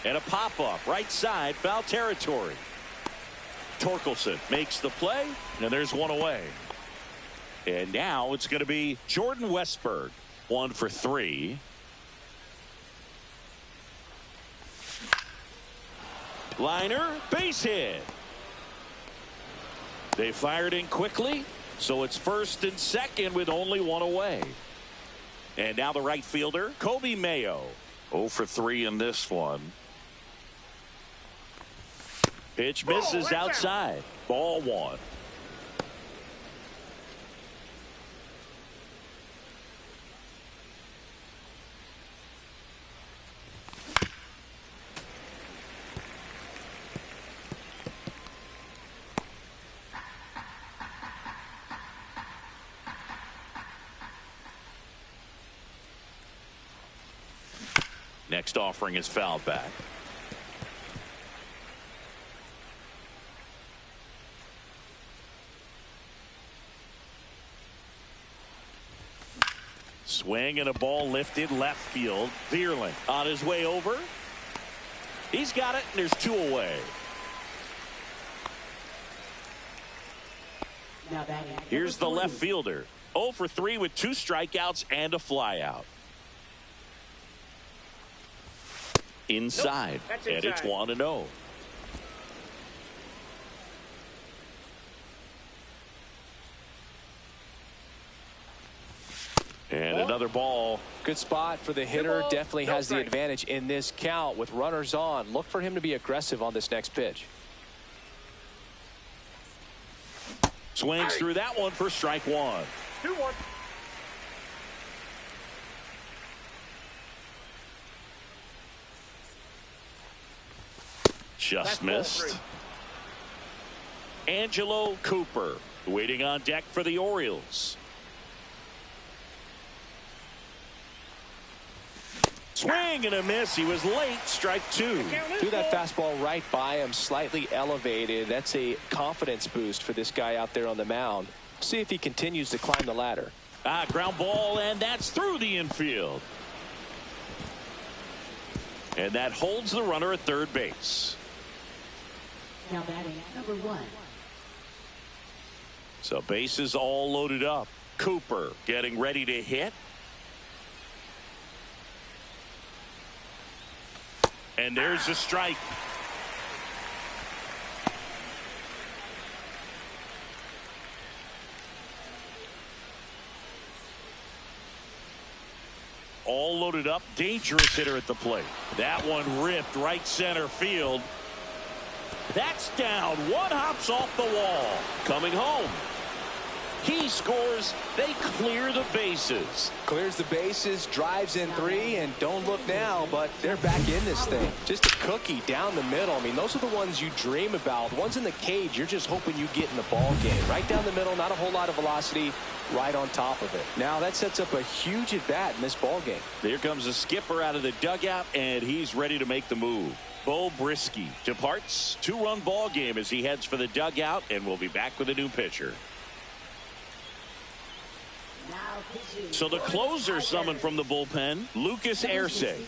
And a pop-up right side, foul territory. Torkelson makes the play, and there's one away. And now it's going to be Jordan Westberg. 1 for 3. Liner, base hit. They fired in quickly, so it's first and second with only 1 away. And now the right fielder, Kobe Mayo. 0 for 3 in this one. Pitch misses outside. Ball 1. Next offering is fouled back. Swing and a ball lifted left field. Vierling on his way over. He's got it, and there's 2 away. Here's the left fielder. 0 for 3 with 2 strikeouts and a flyout. Inside. Nope, and it's 1-0. another ball. Good spot for the hitter. Definitely has the advantage in this count with runners on. Look for him to be aggressive on this next pitch. Swings through that one for strike one. 2-1. Just missed. Angelo Cooper waiting on deck for the Orioles. Swing and a miss. He was late. Strike two. Threw that fastball right by him, slightly elevated. That's a confidence boost for this guy out there on the mound. See if he continues to climb the ladder. Ground ball, and that's through the infield. And that holds the runner at third base. Now batting number 1. So bases all loaded up. Cooper getting ready to hit. And there's a strike. All loaded up. Dangerous hitter at the plate. That one ripped right center field. That's down. One hops off the wall. Coming home. He scores. They clear the bases. Clears the bases, drives in 3, and don't look now, but they're back in this thing. Just a cookie down the middle. I mean, those are the ones you dream about. The ones in the cage, you're just hoping you get in the ball game. Right down the middle, not a whole lot of velocity, right on top of it. Now that sets up a huge at-bat in this ball game. Here comes the skipper out of the dugout, and he's ready to make the move. Bo Brisky departs. 2-run ball game as he heads for the dugout, and we'll be back with a new pitcher. So the closer summoned from the bullpen, Lucas Erce.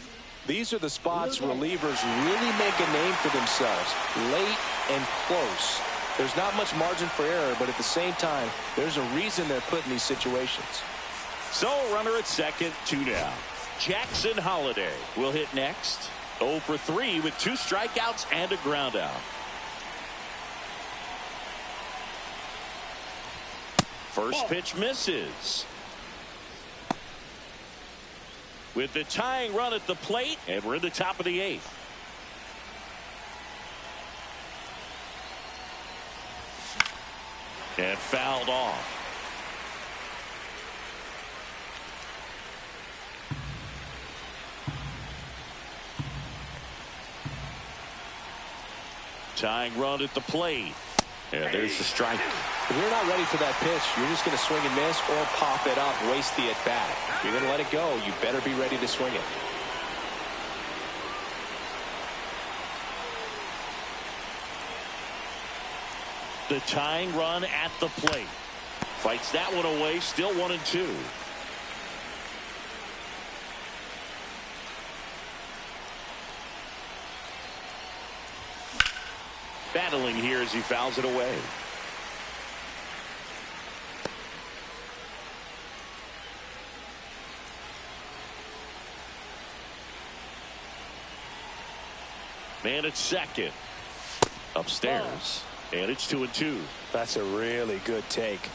These are the spots relievers really make a name for themselves. Late and close. There's not much margin for error, but at the same time, there's a reason they're put in these situations. So runner at second, 2 down. Jackson Holliday will hit next. 0 for 3 with 2 strikeouts and a ground out. First pitch misses. With the tying run at the plate, and we're in the top of the 8th. And fouled off. Tying run at the plate. And there's the strike. If you're not ready for that pitch, you're just going to swing and miss or pop it up, waste the at-bat. If you're going to let it go, you better be ready to swing it. The tying run at the plate. Fights that one away, still 1-2. Battling here as he fouls it away. Man at second. Upstairs. And it's 2-2. That's a really good take.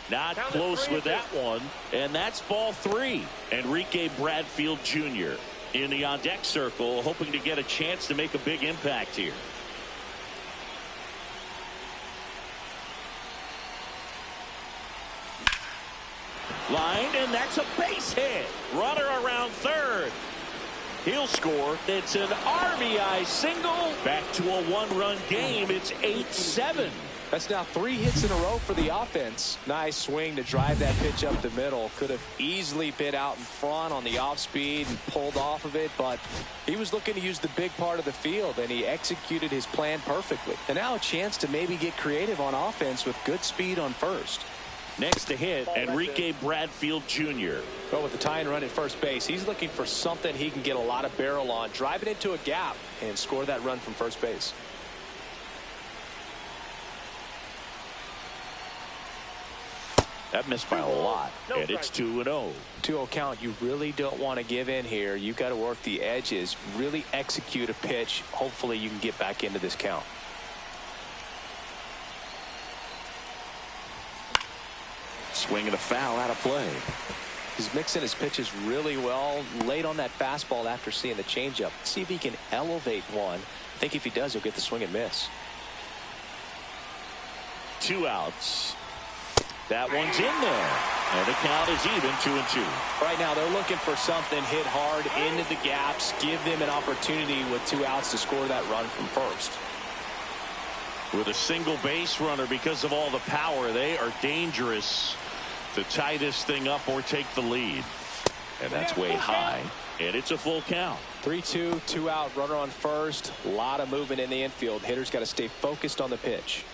Not close with that one. And that's ball 3. Enrique Bradfield Jr. in the on-deck circle, hoping to get a chance to make a big impact here. Line, and that's a base hit. Runner around third. He'll score. It's an RBI single. Back to a 1-run game. It's 8-7. That's now 3 hits in a row for the offense. Nice swing to drive that pitch up the middle. Could have easily been out in front on the off speed and pulled off of it, but he was looking to use the big part of the field, and he executed his plan perfectly. And now a chance to maybe get creative on offense with good speed on first. Next to hit, Enrique Bradfield Jr. Go with the tying run at first base. He's looking for something he can get a lot of barrel on, drive it into a gap, and score that run from first base. That missed by a lot, and it's 2-0. 2-0 count. You really don't want to give in here. You've got to work the edges, really execute a pitch. Hopefully you can get back into this count. swing and a foul out of play. He's mixing his pitches really well. Late on that fastball after seeing the changeup. See if he can elevate one. I think if he does, he'll get the swing and miss. 2 outs. That one's in there. And the count is even, 2-2. Right now, they're looking for something hit hard into the gaps. Give them an opportunity with 2 outs to score that run from first. With a single base runner, because of all the power, they are dangerous to tie this thing up or take the lead. And that's way high. And it's a full count. 3-2, 2 out, runner on first. A lot of movement in the infield. Hitter's got to stay focused on the pitch.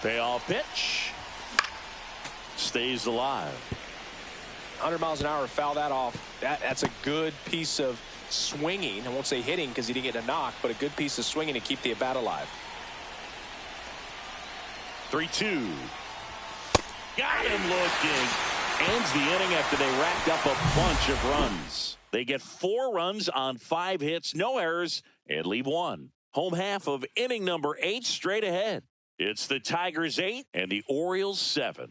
Payoff pitch. Stays alive. 100 miles an hour, foul that off. That's a good piece of swinging. I won't say hitting because he didn't get a knock, but a good piece of swinging to keep the at-bat alive. 3-2. Got him looking. Ends the inning after they racked up a bunch of runs. They get 4 runs on 5 hits, no errors, and leave 1. Home half of inning number 8 straight ahead. It's the Tigers 8 and the Orioles 7.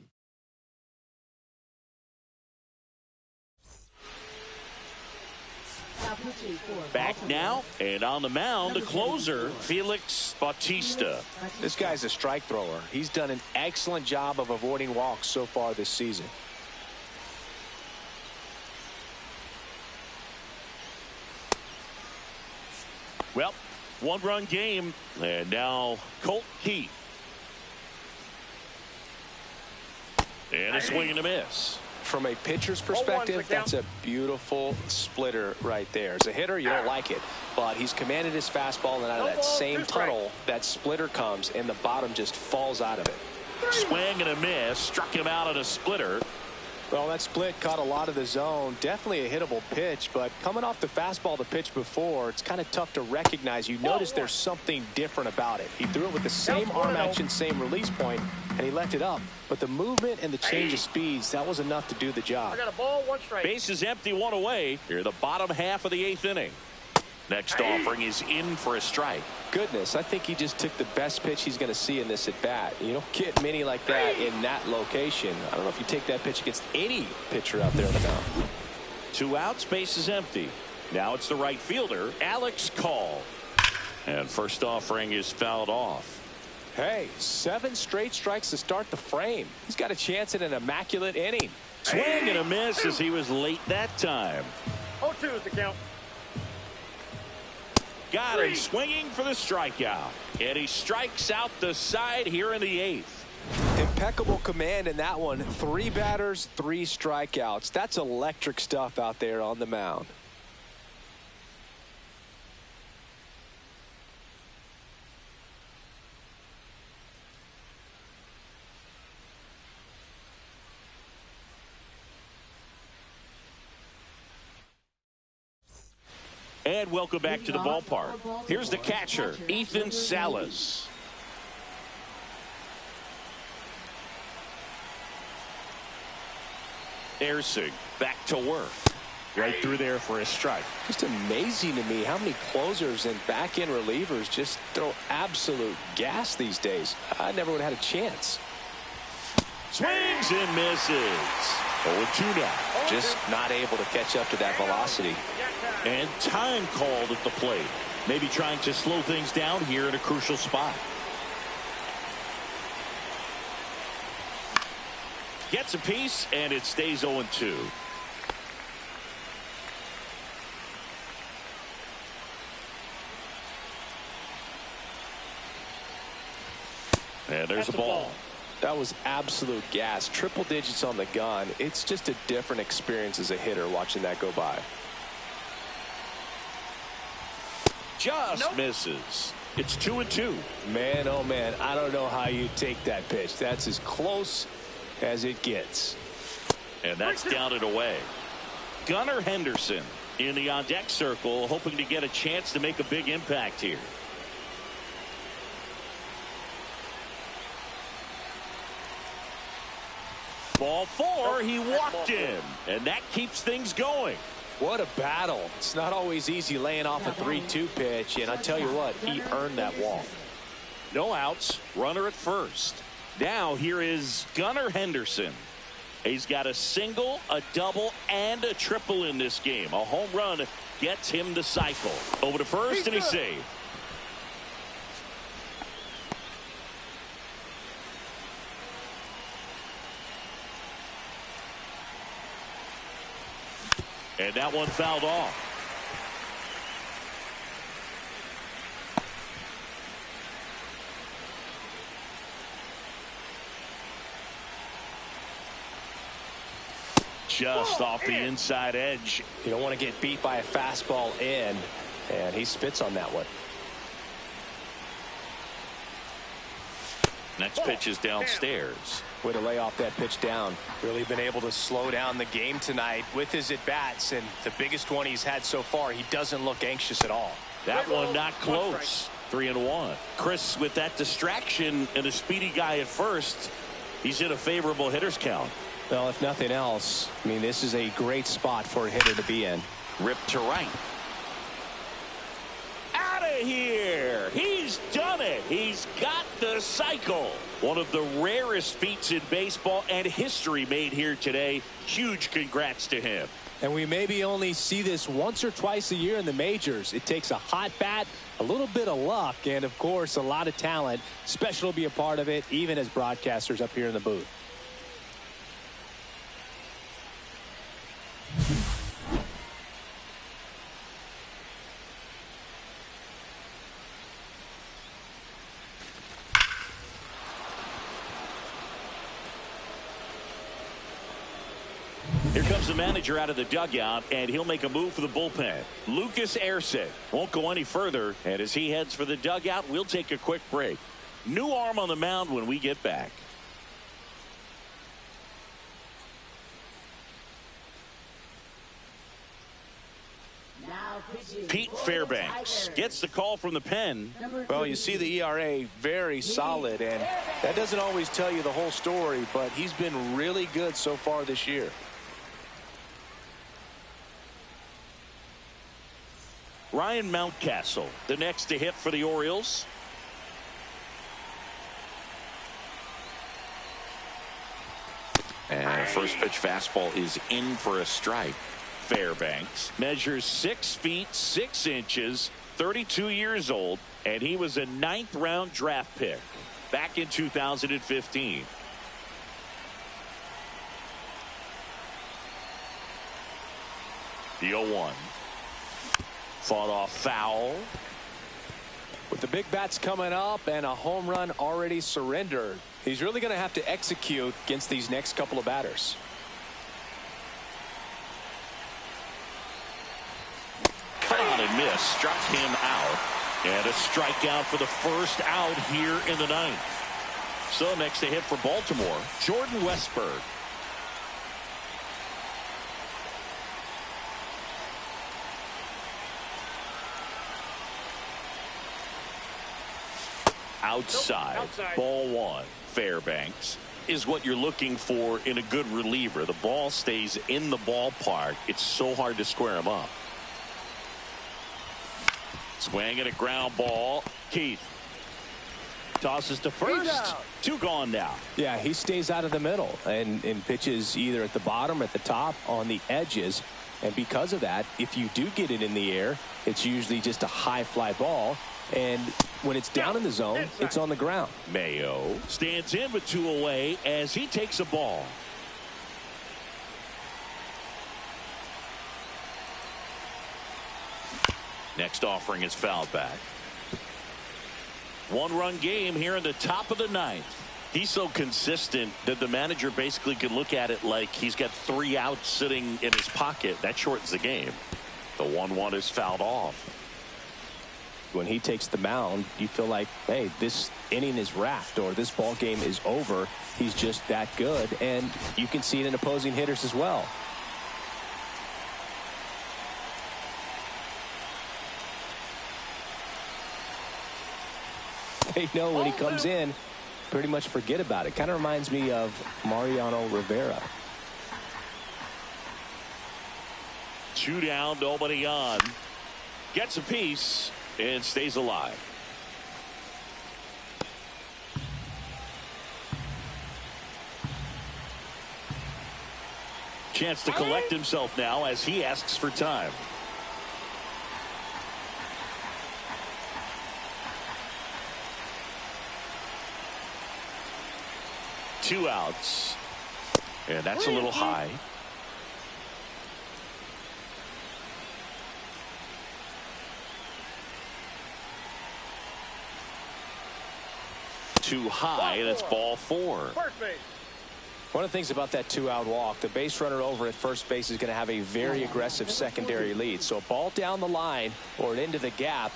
Back now, and on the mound, the closer, Felix Bautista. This guy's a strike thrower. He's done an excellent job of avoiding walks so far this season. Well, 1-run game, and now Colt Keith. And a swing and a miss. From a pitcher's perspective, that's a beautiful splitter right there. As a hitter, you don't like it, but he's commanded his fastball, and out of that same tunnel, that splitter comes, and the bottom just falls out of it. Swing and a miss, struck him out at a splitter. Well, that split caught a lot of the zone. Definitely a hittable pitch, but coming off the fastball the pitch before, it's kind of tough to recognize. You notice there's something different about it. He threw it with the same arm action, same release point, and he left it up. But the movement and the change of speeds, that was enough to do the job. I got a ball, 1 strike. Base is empty, 1 away. Here the bottom half of the 8th inning. Next offering is in for a strike. Goodness, I think he just took the best pitch he's going to see in this at bat. You don't get many like that in that location. I don't know if you take that pitch against any pitcher out there on the mound. 2 outs, base is empty. Now it's the right fielder, Alex Call. And first offering is fouled off. Hey, 7 straight strikes to start the frame. He's got a chance at an immaculate inning. Swing and a miss as he was late that time. 0-2 is the count. Got him swinging for the strikeout. And he strikes out the side here in the 8th. Impeccable command in that one. 3 batters, 3 strikeouts. That's electric stuff out there on the mound. And welcome back to the ballpark. Here's the catcher, Ethan Salas. Ersig back to work. Right through there for a strike. Just amazing to me how many closers and back-end relievers just throw absolute gas these days. I never would have had a chance. Swings and misses. 0-2 now. Just not able to catch up to that velocity. And time called at the plate. Maybe trying to slow things down here in a crucial spot. Gets a piece, and it stays 0-2. And there's a ball. That was absolute gas. Triple digits on the gun. It's just a different experience as a hitter watching that go by. Just misses. It's 2-2. Man, oh man, I don't know how you take that pitch. That's as close as it gets. And that's down and away. Gunnar Henderson in the on-deck circle, hoping to get a chance to make a big impact here. Ball 4, he walked in, and that keeps things going. What a battle. It's not always easy laying off a 3-2 pitch, and I tell you what, he earned that walk. No outs, runner at first. Now here is Gunnar Henderson. He's got a single, a double, and a triple in this game. A home run gets him the cycle. Over to first, and he's saved. And that one fouled off. Just off the inside edge. You don't want to get beat by a fastball in, and he spits on that one. Next pitch is downstairs. Way to lay off that pitch down. Really been able to slow down the game tonight with his at-bats, and the biggest one he's had so far, he doesn't look anxious at all. That one not close. 3-1. Chris, with that distraction and a speedy guy at first, he's in a favorable hitter's count. Well, if nothing else, I mean, this is a great spot for a hitter to be in. Ripped to right. Out of here. He's done it. He's got the cycle. One of the rarest feats in baseball and history made here today. Huge congrats to him. And we maybe only see this once or twice a year in the majors. It takes a hot bat, a little bit of luck, and of course a lot of talent. Special to be a part of it, even as broadcasters up here in the booth. Here comes the manager out of the dugout, and he'll make a move for the bullpen. Lucas Erceg won't go any further, and as he heads for the dugout, we'll take a quick break. New arm on the mound when we get back. Pete Fairbanks gets the call from the pen. Well, you see the ERA very solid, and that doesn't always tell you the whole story, but he's been really good so far this year. Ryan Mountcastle, the next to hit for the Orioles. And a first pitch fastball is in for a strike. Fairbanks measures 6 feet 6 inches, 32 years old, and he was a 9th round draft pick back in 2015. The 0-1. Fought off foul. With the big bats coming up and a home run already surrendered, he's really going to have to execute against these next couple of batters. Caught and missed, struck him out, and a strikeout for the first out here in the 9th. So next to hit for Baltimore, Jordan Westburg. Outside. Ball 1. Fairbanks is what you're looking for in a good reliever. The ball stays in the ballpark. It's so hard to square him up. Swing and a ground ball. Keith tosses to first. 2 gone now. Yeah, he stays out of the middle and pitches either at the bottom or at the top on the edges. And because of that, if you do get it in the air, it's usually just a high fly ball. And when it's down in the zone, it's on the ground. Mayo stands in with 2 away as he takes a ball. Next offering is fouled back. 1-run game here in the top of the 9th. He's so consistent that the manager basically can look at it like he's got 3 outs sitting in his pocket. That shortens the game. The 1-1 is fouled off. When he takes the mound, you feel like, hey, this inning is wrapped or this ball game is over. He's just that good, and you can see it in opposing hitters as well. They know when he comes in, pretty much forget about it. Kind of reminds me of Mariano Rivera. 2 down, nobody on. Gets a piece and stays alive. Chance to collect himself now as he asks for time. Two outs. And that's a little high. Too high, and it's ball 4. First base. One of the things about that 2-out walk, the base runner over at first base is going to have a very aggressive secondary lead. So a ball down the line or into the gap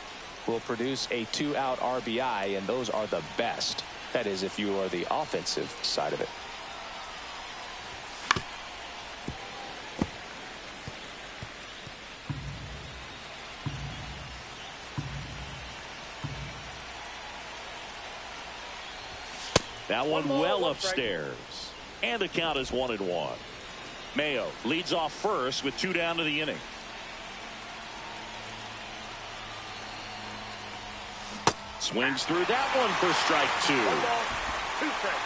will produce a 2-out RBI, and those are the best. That is, if you are the offensive side of it. That one well upstairs. And the count is 1-1. Mayo leads off first with 2 down to the inning. Swings through that one for strike 2. 1 ball, 2 strikes.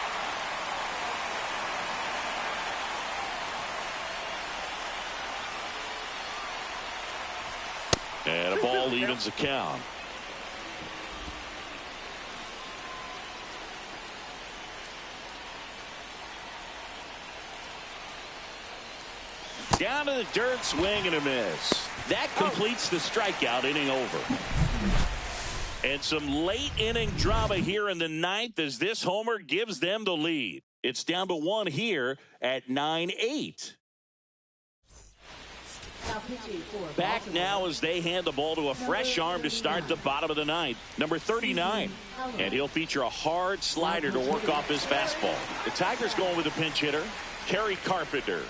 And a ball evens the count. Down to the dirt, swing and a miss. That completes the strikeout, inning over. And some late inning drama here in the 9th as this homer gives them the lead. It's down to 1 here at 9-8. Back now as they hand the ball to a fresh arm to start the bottom of the 9th. Number 39. And he'll feature a hard slider to work off his fastball. The Tigers going with a pinch hitter, Kerry Carpenter.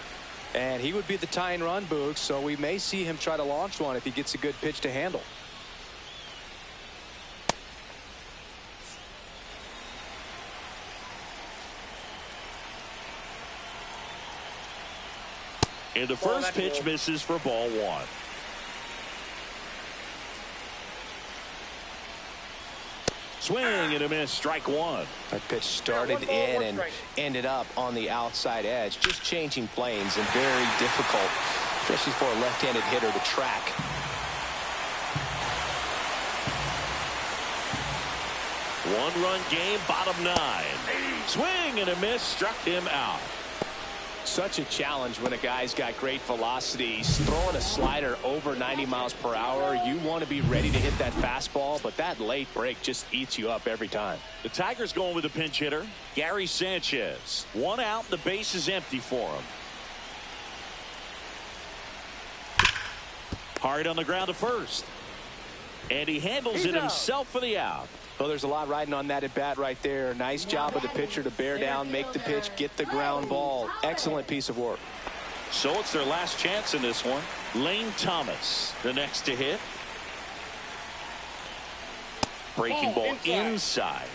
And he would be the tying run, Boog, so we may see him try to launch one if he gets a good pitch to handle. And the first pitch misses for ball 1. Swing and a miss, strike 1. That pitch started in and ended up on the outside edge, just changing planes and very difficult, especially for a left-handed hitter to track. One-run game, bottom 9. Swing and a miss, struck him out. Such a challenge when a guy's got great velocity. He's throwing a slider over 90 miles per hour. You want to be ready to hit that fastball, but that late break just eats you up every time. The Tigers going with a pinch hitter, Gary Sanchez. 1 out, the base is empty for him. Hard on the ground to first. And he handles it himself for the out. Well, there's a lot riding on that at bat right there. Nice job of the pitcher to bear down, make the pitch, get the ground ball. Excellent piece of work. So it's their last chance in this one. Lane Thomas, the next to hit. Breaking ball inside.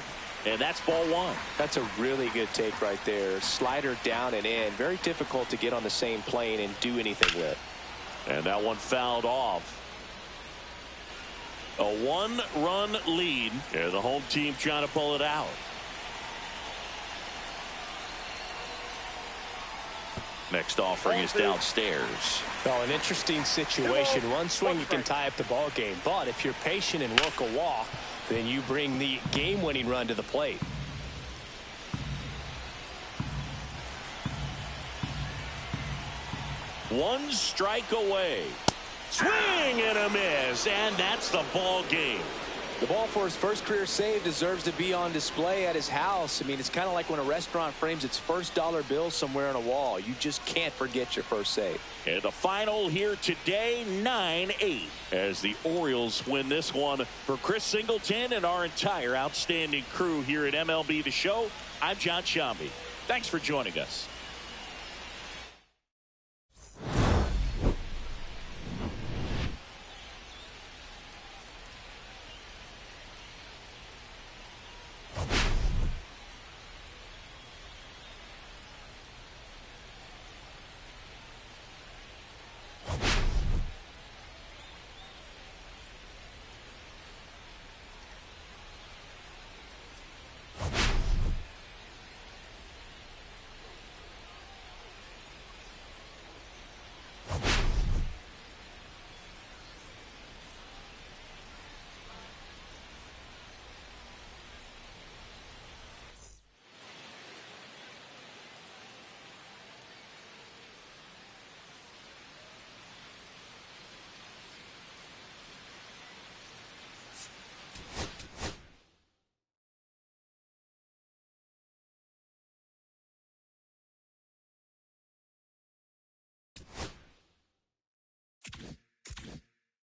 And that's ball 1. That's a really good take right there. Slider down and in. Very difficult to get on the same plane and do anything with. And that one fouled off. A 1-run lead, and the home team trying to pull it out. Next offering is downstairs. Well, an interesting situation. One swing you can tie up the ball game, but if you're patient and work a walk, then you bring the game-winning run to the plate. One strike away. Swing and a miss, and that's the ball game. The ball for his first career save deserves to be on display at his house. I mean, it's kind of like when a restaurant frames its first dollar bill somewhere on a wall. You just can't forget your first save. And the final here today, 9-8, as the Orioles win this one. For Chris Singleton and our entire outstanding crew here at MLB The Show, I'm John Shambi. Thanks for joining us. it.